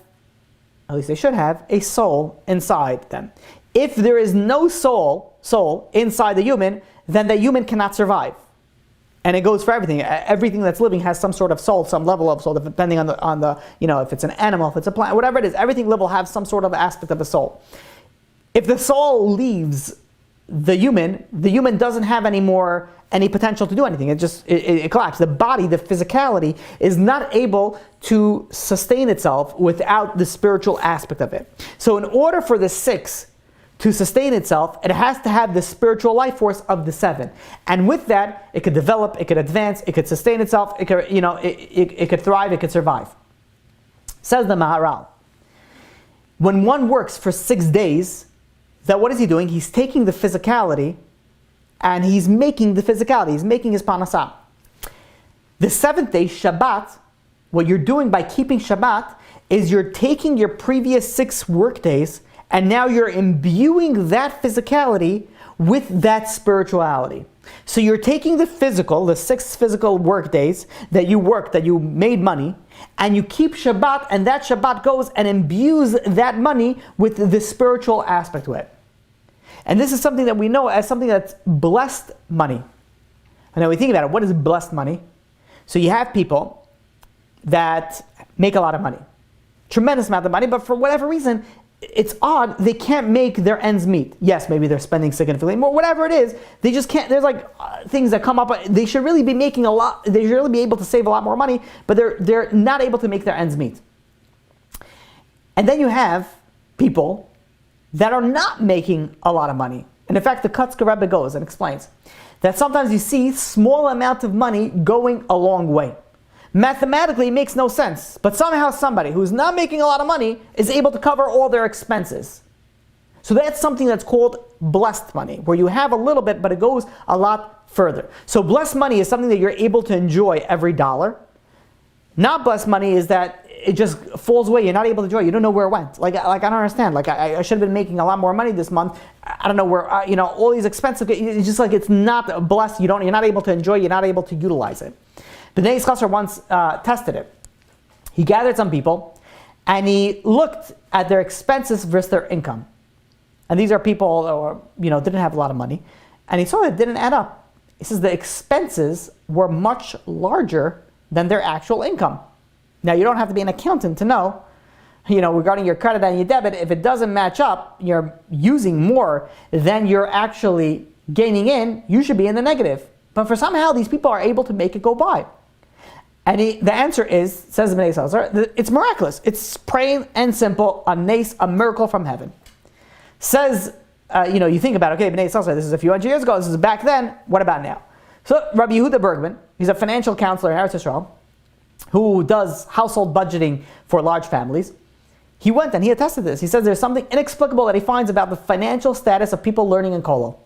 at least they should have, a soul inside them. If there is no soul inside the human, then the human cannot survive. And it goes for everything. Everything that's living has some sort of soul, some level of soul, depending on the if it's an animal, if it's a plant, whatever it is, everything will have some sort of aspect of a soul. If the soul leaves the human doesn't have any potential to do anything. It collapses. The body, the physicality, is not able to sustain itself without the spiritual aspect of it. So in order for the 6 to sustain itself, it has to have the spiritual life force of the 7. And with that, it could develop, it could advance, it could sustain itself, it could, it could thrive, it could survive. Says the Maharal, when one works for 6 days, that what is he doing? He's taking the physicality and he's making the physicality, he's making his Parnassah. The 7th day, Shabbat, what you're doing by keeping Shabbat is you're taking your previous 6 work days and now you're imbuing that physicality with that spirituality. So you're taking the physical, the 6 physical work days that you worked, that you made money, and you keep Shabbat, and that Shabbat goes and imbues that money with the spiritual aspect to it. And this is something that we know as something that's blessed money. And now we think about it, what is blessed money? So you have people that make a lot of money. Tremendous amount of money, but for whatever reason, it's odd, they can't make their ends meet. Yes, maybe they're spending significantly more, whatever it is, they just can't, there's like things that come up, they should really be making a lot, they should really be able to save a lot more money, but they're not able to make their ends meet. And then you have people that are not making a lot of money. And in fact, the Kutzker Rebbe goes and explains that sometimes you see small amount of money going a long way. Mathematically, it makes no sense. But somehow somebody who's not making a lot of money is able to cover all their expenses. So that's something that's called blessed money, where you have a little bit, but it goes a lot further. So blessed money is something that you're able to enjoy every dollar. Not blessed money is that it just falls away. You're not able to enjoy it. You don't know where it went. Like I don't understand. Like I should have been making a lot more money this month. I don't know where, all these expensive, it's just like it's not blessed. You're not able to enjoy, you're not able to utilize it. Bnei Yisachar once tested it. He gathered some people and he looked at their expenses versus their income. And these are people that didn't have a lot of money. And he saw that it didn't add up. He says the expenses were much larger than their actual income. Now, you don't have to be an accountant to know, regarding your credit and your debit, if it doesn't match up, you're using more than you're actually gaining in, you should be in the negative. But for somehow, these people are able to make it go by. And the answer is, says Bnei Yisachar, it's miraculous. It's plain and simple, a miracle from heaven. Says, you think about, okay, Bnei Yisachar, this is a few hundred years ago, this is back then, what about now? So Rabbi Yehuda Bergman, he's a financial counselor in Eretz Yisrael, who does household budgeting for large families. He went and he attested this. He says there's something inexplicable that he finds about the financial status of people learning in Kollel.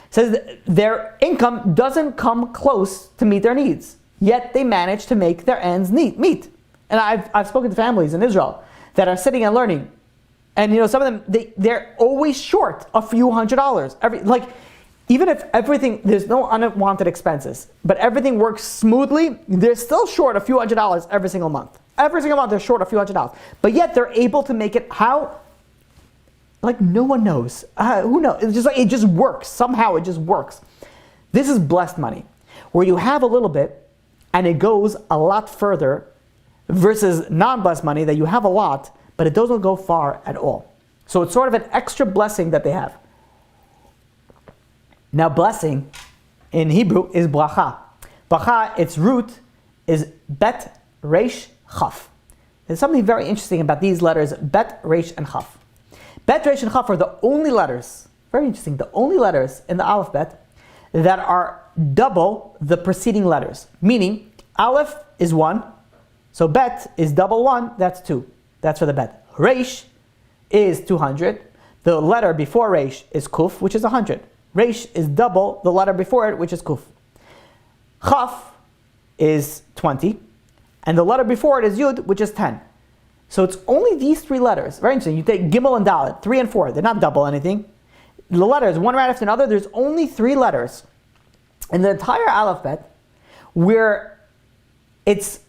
He says their income doesn't come close to meet their needs, yet they manage to make their ends meet. And I've spoken to families in Israel that are sitting and learning, and some of them they're always short a few $100s. Even if there's no unwanted expenses, but everything works smoothly, they're still short a few $100s every single month. Every single month they're short a few $100s. But yet they're able to make it how? Like no one knows. Who knows? It's just like it just works. Somehow it just works. This is blessed money, where you have a little bit and it goes a lot further versus non-blessed money that you have a lot, but it doesn't go far at all. So it's sort of an extra blessing that they have. Now, blessing in Hebrew is bracha. Bracha, its root is bet, resh, chaf. There's something very interesting about these letters, bet, resh, and chaf. Bet, resh, and chaf are the only letters, very interesting, the only letters in the alphabet that are double the preceding letters. Meaning, aleph is 1, so bet is double 1, that's 2. That's for the bet. Resh is 200. The letter before resh is kuf, which is 100. Resh is double the letter before it, which is kuf. Chaf is 20, and the letter before it is yud, which is 10. So it's only these 3 letters. Very interesting. You take gimel and dalet, 3 and 4. They're not double anything. The letters, one right after another, there's only 3 letters in the entire alphabet where its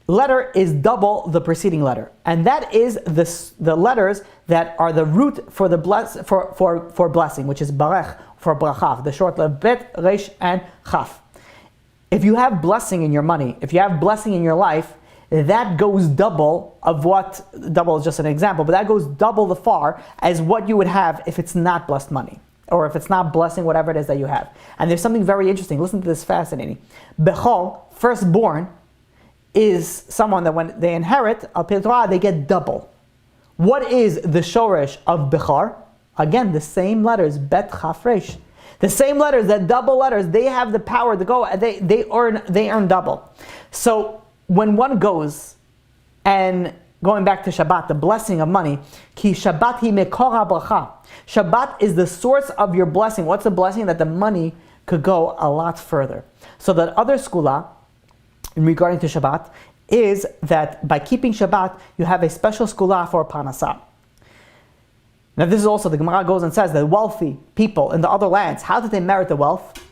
letter is double the preceding letter, and that is the letters that are the root for the for blessing, which is barech, for bracha, the short letter bet, resh, and chaf. If you have blessing in your money, if you have blessing in your life, that goes double of what, double is just an example, but that goes double the far as what you would have if it's not blessed money, or if it's not blessing whatever it is that you have. And there's something very interesting. Listen to this, fascinating. Bechol, firstborn, is someone that when they inherit, al pi Torah, they get double. What is the shoresh of Bechar? Again, the same letters, bet, chaf, resh. The same letters, that double letters, they have the power to go, they earn double. So when one goes, and going back to Shabbat, the blessing of money, ki Shabbat hi mekor habracha. Shabbat is the source of your blessing. What's the blessing? That the money could go a lot further. So that other skula, regarding to Shabbat, is that by keeping Shabbat, you have a special skula for parnasah. Now this is also, the Gemara goes and says that wealthy people in the other lands, how did they merit the wealth?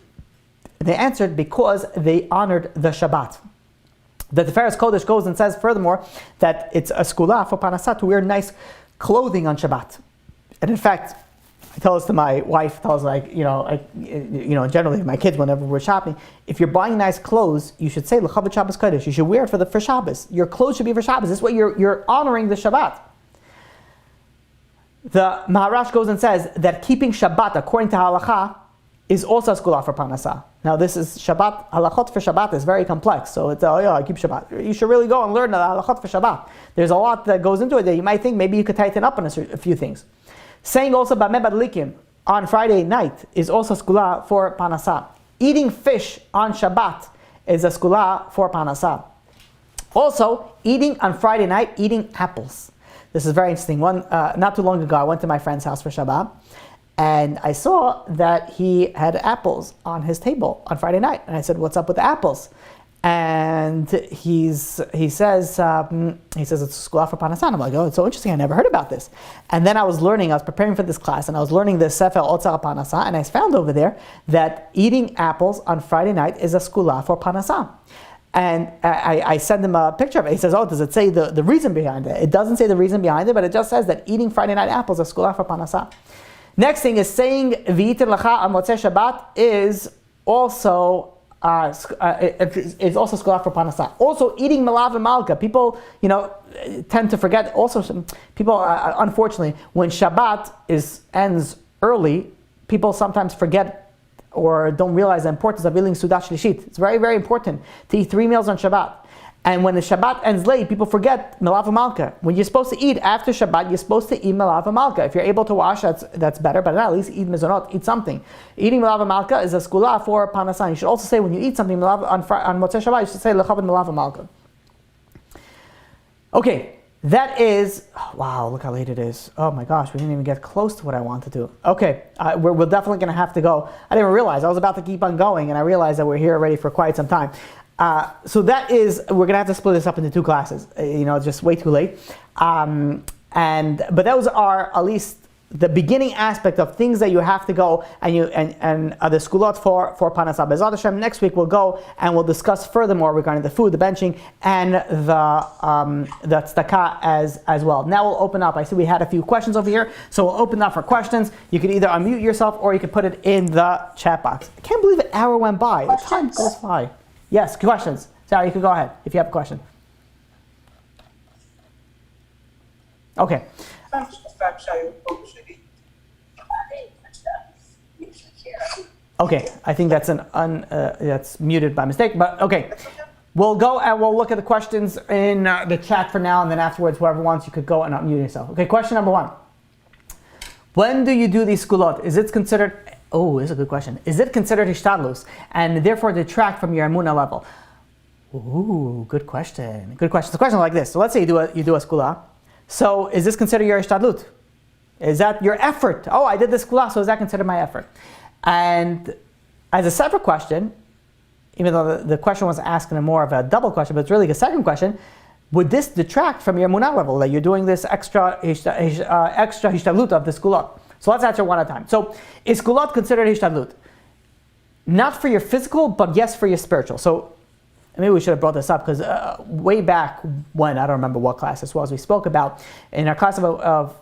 They answered, because they honored the Shabbat. The Tiferes Kodesh goes and says furthermore that it's a skula for parnasah to wear nice clothing on Shabbat. And in fact, I tell this to my wife, generally my kids whenever we're shopping, if you're buying nice clothes, you should say L'chavot Shabbos Kodesh. You should wear it for Shabbos. Your clothes should be for Shabbos. This way you're honoring the Shabbat. The Maharash goes and says that keeping Shabbat according to halacha is also a skula for parnasah. Now this is Shabbat, halachot for Shabbat is very complex, so it's, I keep Shabbat. You should really go and learn the halachot for Shabbat. There's a lot that goes into it that you might think maybe you could tighten up on a few things. Saying also Bameh Badlikim on Friday night is also skula for parnasah. Eating fish on Shabbat is a skula for parnasah. Also, eating on Friday night, eating apples. This is very interesting. Not too long ago, I went to my friend's house for Shabbat, and I saw that he had apples on his table on Friday night. And I said, "What's up with the apples?" And he says it's a segulot for Parnassah. I'm like, oh, it's so interesting. I never heard about this. And then I was preparing for this class, and I was learning the Sefer Otzar Parnassah, and I found over there that eating apples on Friday night is a segulot for Parnassah. And I sent him a picture of it. He says, oh, does it say the reason behind it? It doesn't say the reason behind it, but it just says that eating Friday night apples is a segulot for Parnassah. Next thing is saying V'yitin lecha al motzei Shabbat is also it's also segulot for Parnassah. Also, eating malav and malka. People, tend to forget. Also, people, unfortunately, when Shabbat ends early, people sometimes forget or don't realize the importance of eating sudat shlishit. It's very, very important to eat 3 meals on Shabbat. And when the Shabbat ends late, people forget malav and malka. When you're supposed to eat after Shabbat, you're supposed to eat malav and malka. If you're able to wash, that's better, but at least eat mezonot, eat something. Eating malav and malka is a segulot for Parnassah. You should also say when you eat something on Motzei Shabbat, you should say lechavod malav and malka. Okay, that is, wow, look how late it is. Oh my gosh, we didn't even get close to what I want to do. Okay, we're definitely going to have to go. I didn't even realize, I was about to keep on going, and I realized that we're here already for quite some time. So that is, we're going to have to split this up into 2 classes. Just way too late. But those are at least the beginning aspect of things that you have to go and the segulot for Parnassah. Be'ezrat Hashem, next week we'll go and we'll discuss furthermore regarding the food, the benching, and the tzedakah as well. Now we'll open up. I see we had a few questions over here, so we'll open up for questions. You can either unmute yourself or you can put it in the chat box. I can't believe an hour went by. The time goes by. Yes, questions. Sarah, you can go ahead if you have a question. Okay. Okay, I think that's that's muted by mistake, but okay. We'll go and we'll look at the questions in the chat for now, and then afterwards, whoever wants, you could go and unmute yourself. Okay, question number 1. When do you do these segulot? Is it considered... Oh, this is a good question. Is it considered hishtadlus and therefore detract from your emunah level? Ooh, good question. Good question. It's a question like this. So let's say you do a segulot. So is this considered your hishtadlut? Is that your effort? Oh, I did this segulot, so is that considered my effort? And as a separate question, even though the question was asked in more of a double question, but it's really a second question, would this detract from your emunah level that you're doing this extra hishtadlut of the segulot? So let's answer one at a time. So, is segulot considered hishtadlut? Not for your physical, but yes for your spiritual. So, maybe we should have brought this up because way back when, I don't remember what class this was, we spoke about in our class of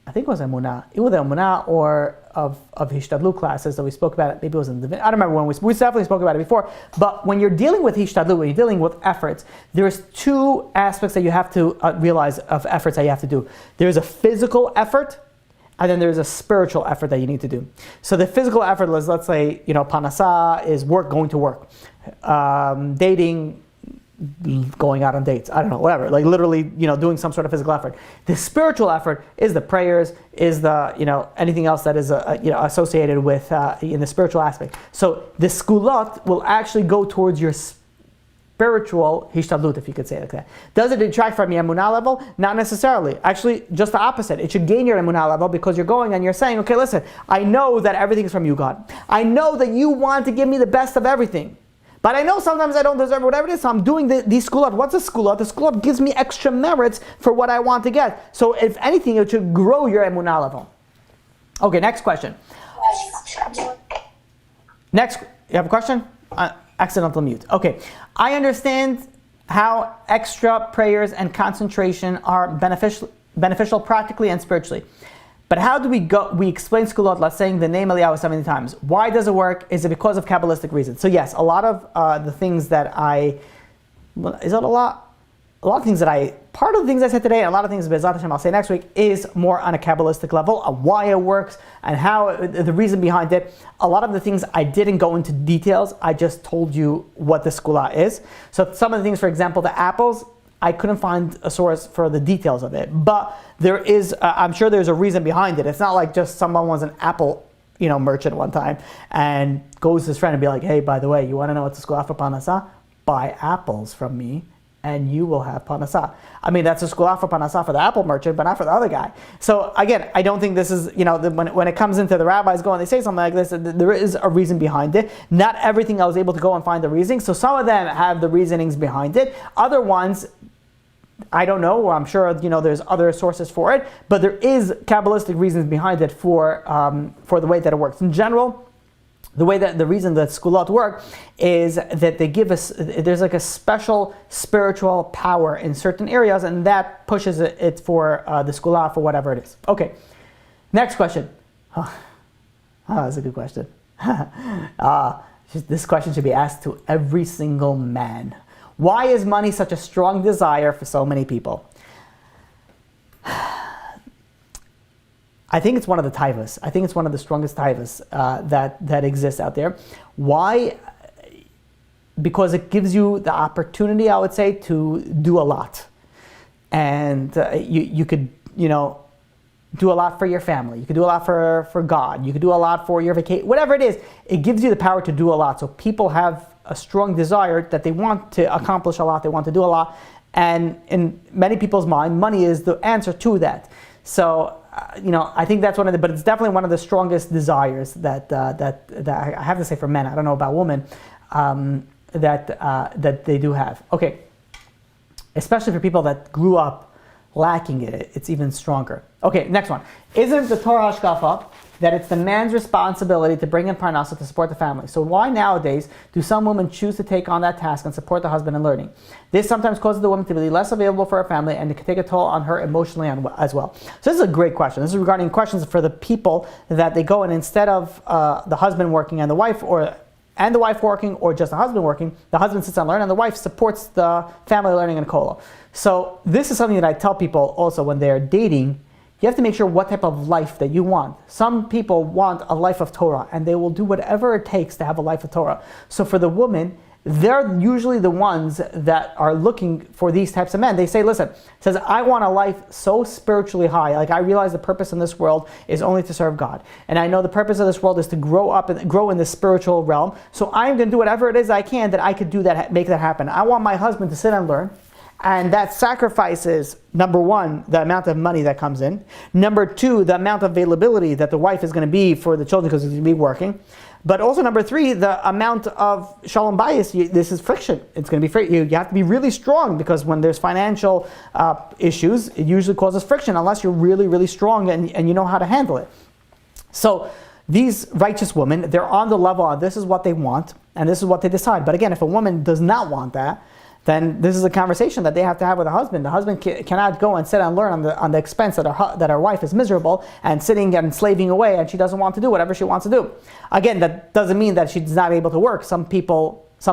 I think it was Emunah, either Emunah or of hishtadlut classes that we spoke about it. Maybe it was in the, I don't remember when we definitely spoke about it before. But when you're dealing with hishtadlut, when you're dealing with efforts, there's 2 aspects that you have to realize of efforts that you have to do. There's a physical effort, and then there's a spiritual effort that you need to do. So the physical effort is, let's say, Parnassah is going to work, dating, going out on dates. I don't know, whatever. Like literally, doing some sort of physical effort. The spiritual effort is the prayers, is the anything else that is associated with in the spiritual aspect. So the segulot will actually go towards your spiritual hishtadlut, if you could say it like that. Does it detract from your emunah level? Not necessarily. Actually, just the opposite. It should gain your emunah level because you're going and you're saying, okay, listen, I know that everything is from you, God. I know that you want to give me the best of everything. But I know sometimes I don't deserve whatever it is, so I'm doing these segulot. What's a segulot? The segulot gives me extra merits for what I want to get. So if anything, it should grow your emunah level. Okay, next question. Next, you have a question? Accidental mute. Okay, I understand how extra prayers and concentration are beneficial practically and spiritually. But how do we explain segulot, let's saying the name Eliyahu 70 times? Why does it work? Is it because of Kabbalistic reasons? So yes, a lot of the things that part of the things I said today, and a lot of things Be'ezrat Hashem I'll say next week, is more on a Kabbalistic level, of why it works, and how, the reason behind it. A lot of the things I didn't go into details, I just told you what the segulot is. So some of the things, for example, the apples, I couldn't find a source for the details of it. But there is, I'm sure there's a reason behind it. It's not like just someone was an apple merchant one time and goes to his friend and be like, hey, by the way, you want to know what the segulot for Parnassah? Buy apples from me and you will have panasah. I mean, that's a segulot for panasah for the apple merchant, but not for the other guy. So again, I don't think this is, when it comes into the rabbis go and they say something like this, there is a reason behind it. Not everything I was able to go and find the reasoning. So some of them have the reasonings behind it. Other ones, I don't know, or I'm sure there's other sources for it, but there is Kabbalistic reasons behind it for the way that it works. In general, the reason that segulot work is that they give us, there's like a special spiritual power in certain areas, and that pushes it for the segulot for whatever it is. Okay, next question. That's a good question. This question should be asked to every single man. Why is money such a strong desire for so many people? I think it's one of the taivas. I think it's one of the strongest taivas that exists out there. Why? Because it gives you the opportunity, I would say, to do a lot. And you could, do a lot for your family. You could do a lot for God. You could do a lot for your vacation. Whatever it is, it gives you the power to do a lot. So people have a strong desire that they want to accomplish a lot. They want to do a lot. And in many people's mind, money is the answer to that. So, I think that's but it's definitely one of the strongest desires that I have to say for men. I don't know about women, that they do have. Okay, especially for people that grew up lacking it, it's even stronger. Okay, next one. Isn't the Torah hashkafa that it's the man's responsibility to bring in parnasa to support the family? So why nowadays do some women choose to take on that task and support the husband in learning? This sometimes causes the woman to be less available for her family, and it can take a toll on her emotionally as well. So this is a great question. This is regarding questions for the people that they go and instead of the husband working and the wife, and the wife working, or just the husband working, the husband sits and learns, and the wife supports the family learning in kolo. So this is something that I tell people also when they're dating. You have to make sure what type of life that you want. Some people want a life of Torah, and they will do whatever it takes to have a life of Torah. So for the woman, they're usually the ones that are looking for these types of men. They say, listen, says, I want a life so spiritually high. Like I realize the purpose in this world is only to serve God. And I know the purpose of this world is to grow up and grow in the spiritual realm. So I'm going to do whatever it is I can that I could do that, make that happen. I want my husband to sit and learn. And that sacrifices, number one, the amount of money that comes in. Number two, the amount of availability that the wife is going to be for the children because he's going to be working. But also number three, the amount of shalom bayis. This is friction. It's going to be friction. You have to be really strong because when there's financial issues, it usually causes friction unless you're really, really strong and you know how to handle it. So these righteous women, they're on the level of this is what they want and this is what they decide. But again, if a woman does not want that, then this is a conversation that they have to have with the husband. The husband cannot go and sit and learn on the expense that our wife is miserable and sitting and slaving away, and she doesn't want to do whatever she wants to do. Again, that doesn't mean that she's not able to work. Some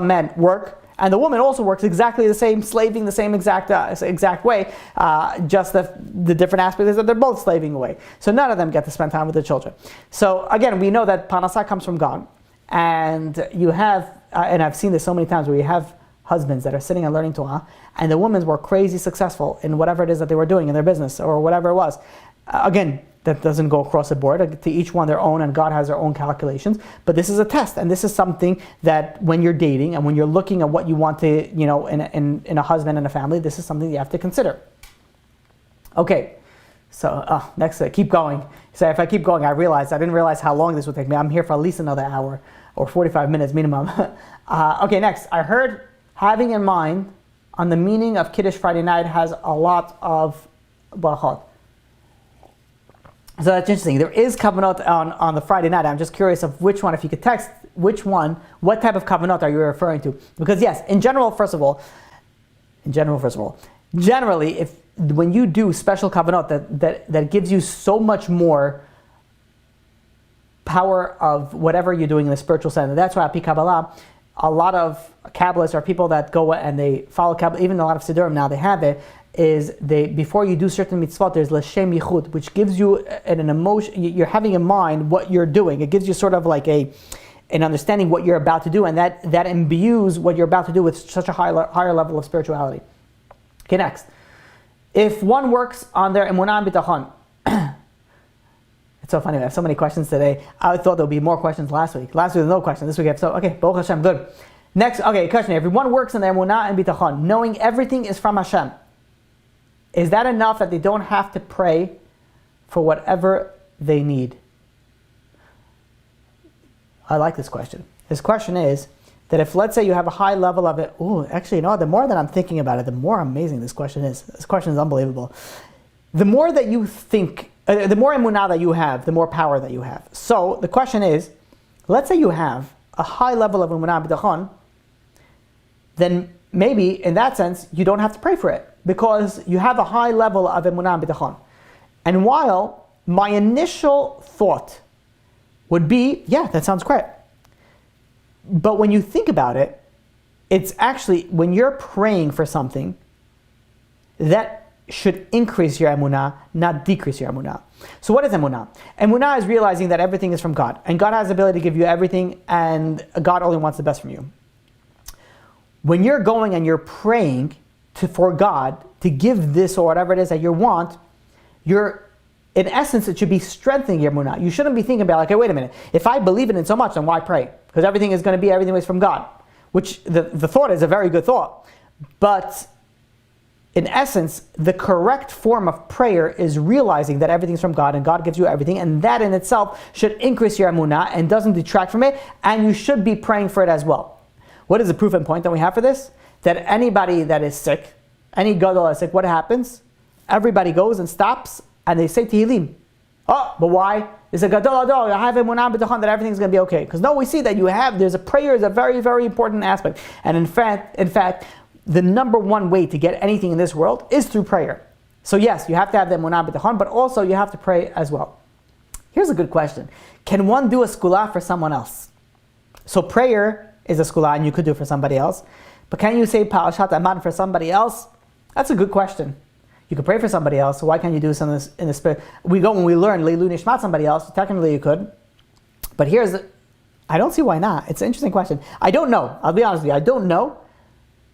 men work, and the woman also works exactly the same, slaving the same exact way. Just the different aspect is that they're both slaving away. So none of them get to spend time with the children. So again, we know that panasah comes from God, and you have, and I've seen this so many times where you have husbands that are sitting and learning Torah, and the women were crazy successful in whatever it is that they were doing in their business or whatever it was. Again, that doesn't go across the board. To each one their own, and God has their own calculations. But this is a test, and this is something that when you're dating and when you're looking at what you want to, in a husband and a family, this is something you have to consider. Okay, so next, keep going. So if I keep going, I didn't realize how long this would take me. I'm here for at least another hour or 45 minutes minimum. Okay, next, I heard having in mind on the meaning of Kiddush Friday night has a lot of brachot. So that's interesting. There is kavanot on the Friday night. I'm just curious of which one, if you could text which one, what type of kavanot are you referring to? Because yes, in general, first of all, generally, when you do special kavanot that gives you so much more power of whatever you're doing in the spiritual sense. And that's why Api Kabbalah, a lot of Kabbalists are people that go and they follow Kabbalah, even a lot of Siddurim now they have it, is before you do certain mitzvot, there's L'Shem Yichud, which gives you an emotion, you're having in mind what you're doing. It gives you sort of like an understanding what you're about to do, and that imbues what you're about to do with such a higher level of spirituality. Okay, next. If one works on their Emunah and Bitachon, it's so funny, I have so many questions today. I thought there would be more questions last week. Last week there was no question, this week I have okay, Baruch Hashem, good. Next, okay, question. If one works in the Emunah and Bitachon, knowing everything is from Hashem, is that enough that they don't have to pray for whatever they need? I like this question. This question is that if, let's say, you have a high level of it, actually, the more that I'm thinking about it, the more amazing this question is. This question is unbelievable. The more that you think, the more emunah that you have, the more power that you have. So the question is, let's say you have a high level of emunah b'tachon, then maybe in that sense you don't have to pray for it because you have a high level of emunah b'tachon. And while my initial thought would be, yeah, that sounds great. But when you think about it, it's actually, when you're praying for something, that should increase your emunah, not decrease your emunah. So what is emunah? Emunah is realizing that everything is from God, and God has the ability to give you everything, and God only wants the best from you. When you're going and you're praying for God to give this or whatever it is that you want, in essence, it should be strengthening your emunah. You shouldn't be thinking about, okay, wait a minute, if I believe in it so much, then why pray? Because everything is from God. Which the thought is a very good thought. But in essence, the correct form of prayer is realizing that everything's from God and God gives you everything, and that in itself should increase your emunah and doesn't detract from it, and you should be praying for it as well. What is the proof and point that we have for this? That anybody that is sick, any gadol is sick, what happens? Everybody goes and stops and they say Tehillim. Oh, but why? It's a gadol adol, I have emunah b'tachon that everything's going to be okay. Because no, we see that there's a prayer is a very, very important aspect. And in fact, the number one way to get anything in this world is through prayer. So yes, you have to have the emunah b'tachon, but also you have to pray as well. Here's a good question. Can one do a skulah for someone else? So prayer is a skulah and you could do it for somebody else. But can you say Parashat Aman for somebody else? That's a good question. You could pray for somebody else, so why can't you do something in the spirit? When we learn Leilu Nishmat somebody else, technically you could. But I don't see why not. It's an interesting question. I don't know. I'll be honest with you. I don't know.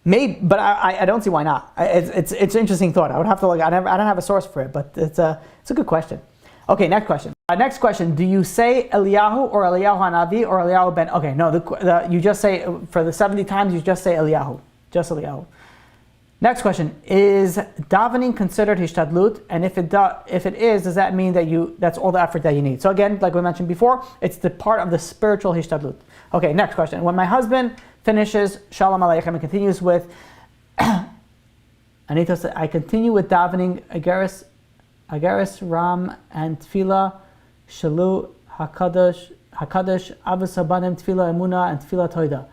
Maybe, but I don't see why not. It's an interesting thought. I would have to look. I don't have a source for it, but it's a good question. Okay, next question. Next question. Do you say Eliyahu or Eliyahu Hanavi or Eliyahu ben? Okay, no. You just say for the 70 times. You just say Eliyahu. Just Eliyahu. Next question. Is davening considered hishtadlut? And if it is, does that mean that's all the effort that you need? So again, like we mentioned before, it's the part of the spiritual hishtadlut. Okay, next question. When my husband finishes Shalom Aleichem and continues with I continue with davening Agaris Ram and Tefillah Shalu Hakadosh Avos Habanim Tefillah Emunah and Tefillah Toida.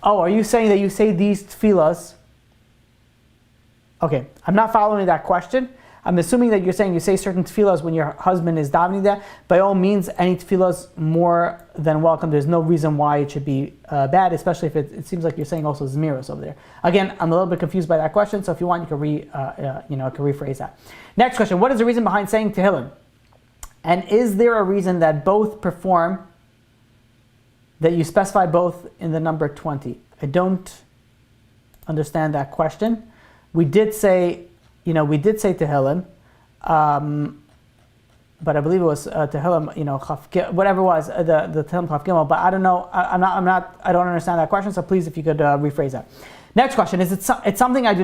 Oh, are you saying that you say these tefillahs? Okay, I'm not following that question. I'm assuming that you're saying you say certain tefillahs when your husband is davening there. By all means, any tefillahs more than welcome. There's no reason why it should be bad, especially if it seems like you're saying also zmiros over there. Again, I'm a little bit confused by that question, so if you want, you can rephrase that. Next question: what is the reason behind saying Tehillim? And is there a reason that both perform? That you specify both in the number 20? I don't understand that question. We did say Tehillim, but I believe it was Tehillim, whatever it was, the Tehillim Chaf Gimel. But I don't know. I don't understand that question. So please, if you could rephrase that. Next question is: it's something I do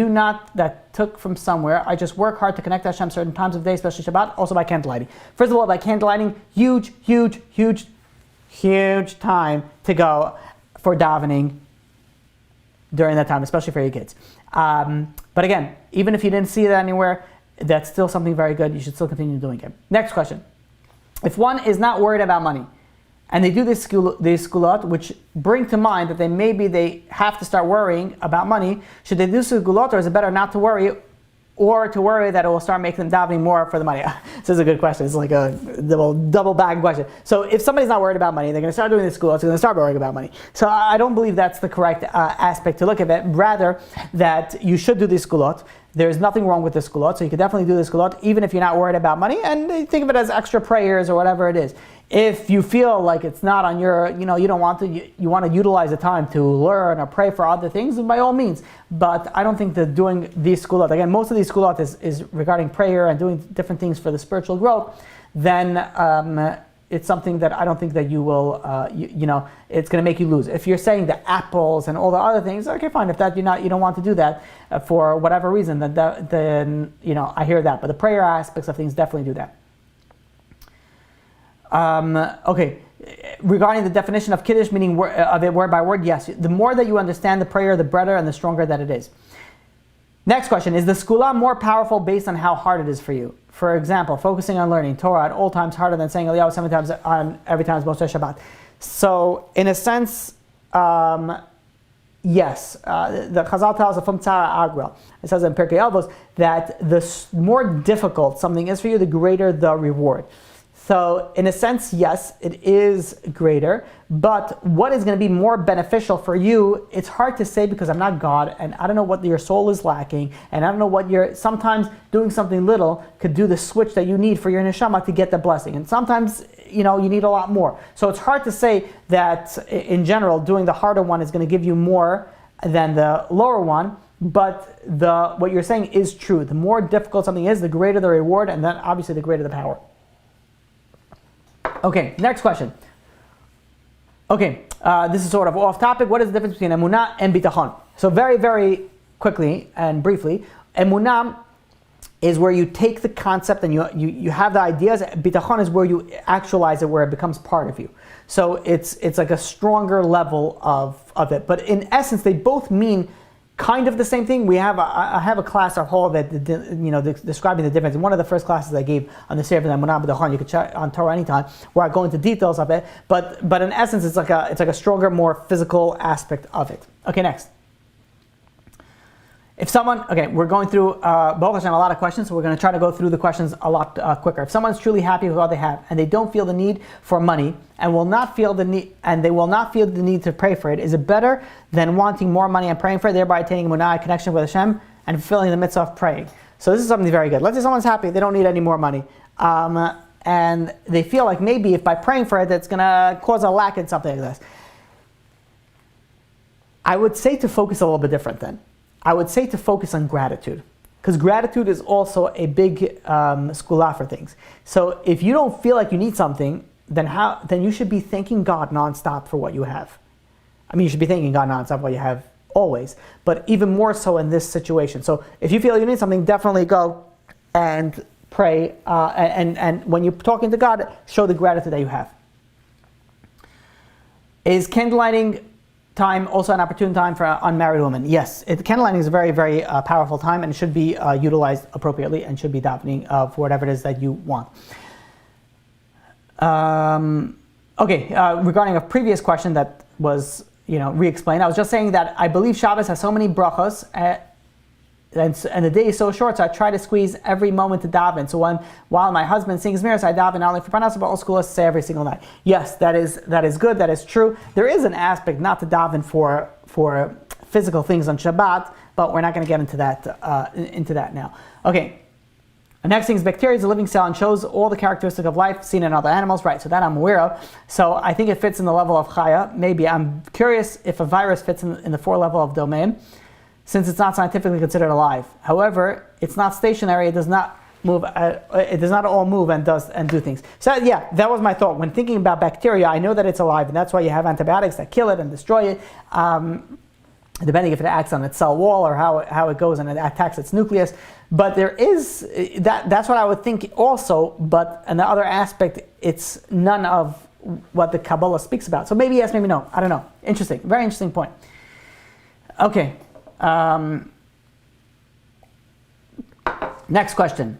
not that took from somewhere. I just work hard to connect to Hashem certain times of the day, especially Shabbat. Also by candlelighting. First of all, by candlelighting, huge time to go for davening during that time, especially for your kids. But again, even if you didn't see that anywhere, that's still something very good. You should still continue doing it. Next question. If one is not worried about money, and they do these segulot, which bring to mind that they have to start worrying about money, should they do segulot, or is it better not to worry, or to worry that it will start making them davening more for the money? This is a good question. It's like a double bag question. So if somebody's not worried about money, they're going to start doing the segulot, so they're going to start worrying about money. So I don't believe that's the correct aspect to look at it. Rather, that you should do the segulot. There's nothing wrong with the segulot, so you can definitely do the segulot even if you're not worried about money, and think of it as extra prayers or whatever it is. If you feel like it's not on your, you don't want to, you want to utilize the time to learn or pray for other things, then by all means. But I don't think that doing these segulot, again, most of these segulot is regarding prayer and doing different things for the spiritual growth, then it's something that I don't think that you will, it's going to make you lose. If you're saying the apples and all the other things, okay, fine. If that you don't want to do that for whatever reason, then I hear that. But the prayer aspects of things definitely do that. Okay. Regarding the definition of Kiddush, meaning of it word by word, yes. The more that you understand the prayer, the better and the stronger that it is. Next question, is the Segulot more powerful based on how hard it is for you? For example, focusing on learning Torah at all times harder than saying Eliyahu 7 times on every time it's Moshe Shabbat. So, in a sense, yes. The Chazal tells us from Tzara Agrel, it says in Pirkei Avos, that the more difficult something is for you, the greater the reward. So, in a sense, yes, it is greater, but what is going to be more beneficial for you, it's hard to say because I'm not God, and I don't know what your soul is lacking, and I don't know what sometimes doing something little could do the switch that you need for your neshama to get the blessing, and sometimes, you need a lot more. So it's hard to say that, in general, doing the harder one is going to give you more than the lower one, but what you're saying is true. The more difficult something is, the greater the reward, and then obviously the greater the power. Okay, next question. Okay, this is sort of off topic. What is the difference between Emunah and Bitachon? So very, very quickly and briefly, Emunah is where you take the concept and you have the ideas. Bitachon is where you actualize it, where it becomes part of you. So it's like a stronger level of it. But in essence, they both mean kind of the same thing. I have a class of whole that describing the difference. In one of the first classes I gave on the Sefer Emunah B'Dachon, you can check on Torah anytime, where I go into details of it. But in essence, it's like a stronger, more physical aspect of it. Okay, next. If someone, we're going through Baruch Hashem, a lot of questions, so we're going to try to go through the questions a lot quicker. If someone's truly happy with what they have and they don't feel the need for money and will not feel the need to pray for it, is it better than wanting more money and praying for it, thereby attaining Emunah, connection with Hashem, and fulfilling the mitzvah of praying? So this is something very good. Let's say someone's happy, they don't need any more money, and they feel like maybe if by praying for it, that's going to cause a lack in something like this. I would say to focus a little bit different then. I would say to focus on gratitude, because gratitude is also a big Segulot for things. So if you don't feel like you need something, then you should be thanking God nonstop for what you have. I mean, you should be thanking God nonstop for what you have always, but even more so in this situation. So if you feel you need something, definitely go and pray, and when you're talking to God, show the gratitude that you have. Is candlelighting time also an opportune time for unmarried women? Yes, candlelighting is a very, very powerful time, and it should be utilized appropriately and should be davening for whatever it is that you want. Regarding a previous question that was re-explained, I was just saying that I believe Shabbos has so many brachos and the day is so short, so I try to squeeze every moment to daven. So while my husband sings mirrors, I daven not only for Parnassah but also say every single night. Yes, that is good. That is true. There is an aspect not to daven for physical things on Shabbat, but we're not going to get into that now. Okay. The next thing is bacteria is a living cell and shows all the characteristics of life seen in other animals. Right, so that I'm aware of. So I think it fits in the level of Chaya. Maybe I'm curious if a virus fits in the 4 level of domain, since it's not scientifically considered alive. However, it's not stationary. It does not move. It does not all move and do things. So yeah, that was my thought when thinking about bacteria. I know that it's alive, and that's why you have antibiotics that kill it and destroy it, depending if it acts on its cell wall or how it goes and it attacks its nucleus. But there is that's what I would think also. But in the other aspect, it's none of what the Kabbalah speaks about. So maybe yes, maybe no. I don't know. Interesting. Very interesting point. Okay. Next question.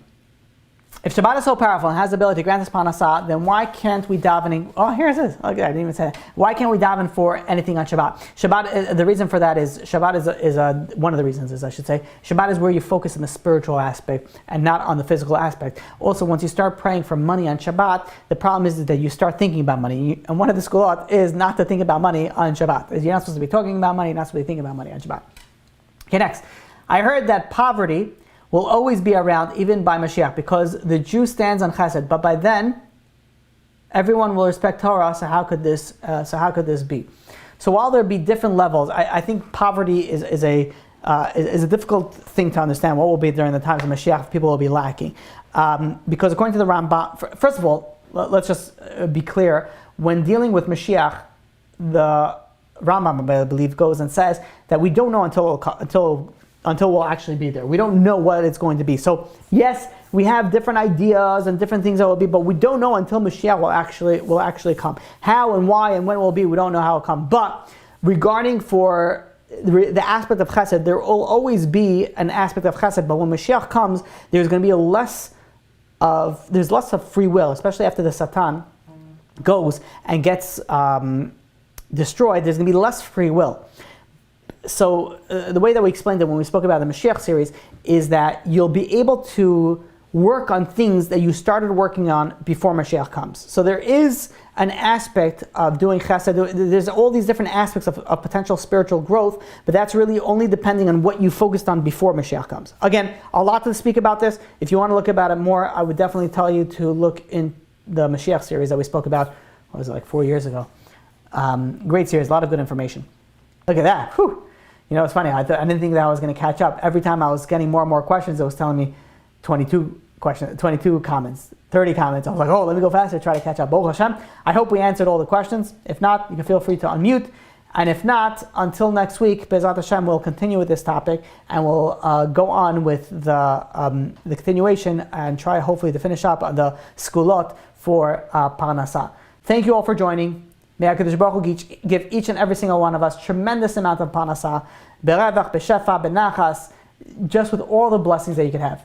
If Shabbat is so powerful and has the ability to grant us Parnassah, then why can't we daven? Oh, here it is. Okay, I didn't even say that. Why can't we daven for anything on Shabbat? Shabbat. The reason for that is Shabbat is one of the reasons is, I should say, Shabbat is where you focus on the spiritual aspect and not on the physical aspect. Also, once you start praying for money on Shabbat, the problem is that you start thinking about money. And one of the Segulot is not to think about money on Shabbat. You're not supposed to be talking about money. You're not supposed to be thinking about money on Shabbat. Okay, next. I heard that poverty will always be around even by Mashiach because the Jew stands on Chesed, but by then everyone will respect Torah. So how could this be? So while there be different levels, I think poverty is a difficult thing to understand. What will be during the times of Mashiach? People will be lacking because according to the Rambam, first of all, let's just be clear. When dealing with Mashiach, the Rambam, I believe, goes and says that we don't know until we'll actually be there. We don't know what it's going to be. So yes, we have different ideas and different things that will be, but we don't know until Mashiach will actually come. How and why and when it will be, we don't know how it will come. But regarding for the aspect of chesed, there will always be an aspect of chesed, but when Mashiach comes, there's going to be less of free will, especially after the Satan goes and gets destroyed. There's going to be less free will. So the way that we explained it when we spoke about the Mashiach series is that you'll be able to work on things that you started working on before Mashiach comes. So there is an aspect of doing chesed. There's all these different aspects of potential spiritual growth, but that's really only depending on what you focused on before Mashiach comes. Again, a lot to speak about this. If you want to look about it more, I would definitely tell you to look in the Mashiach series that we spoke about, what was it, like 4 years ago. Great series, a lot of good information. Look at that. Whew. You know, it's funny, I didn't think that I was going to catch up. Every time I was getting more and more questions, it was telling me 22 comments, 30 comments. I was like, oh, let me go faster, try to catch up. Baruch Hashem. I hope we answered all the questions. If not, you can feel free to unmute. And if not, until next week, Be'ezrat Hashem, we'll continue with this topic and we'll go on with the continuation and try hopefully to finish up on the Segulot for Parnasah. Thank you all for joining. May HaKadosh Baruch Hu give each and every single one of us tremendous amount of Parnasah, berevach, beshefa, benachas, just with all the blessings that you can have.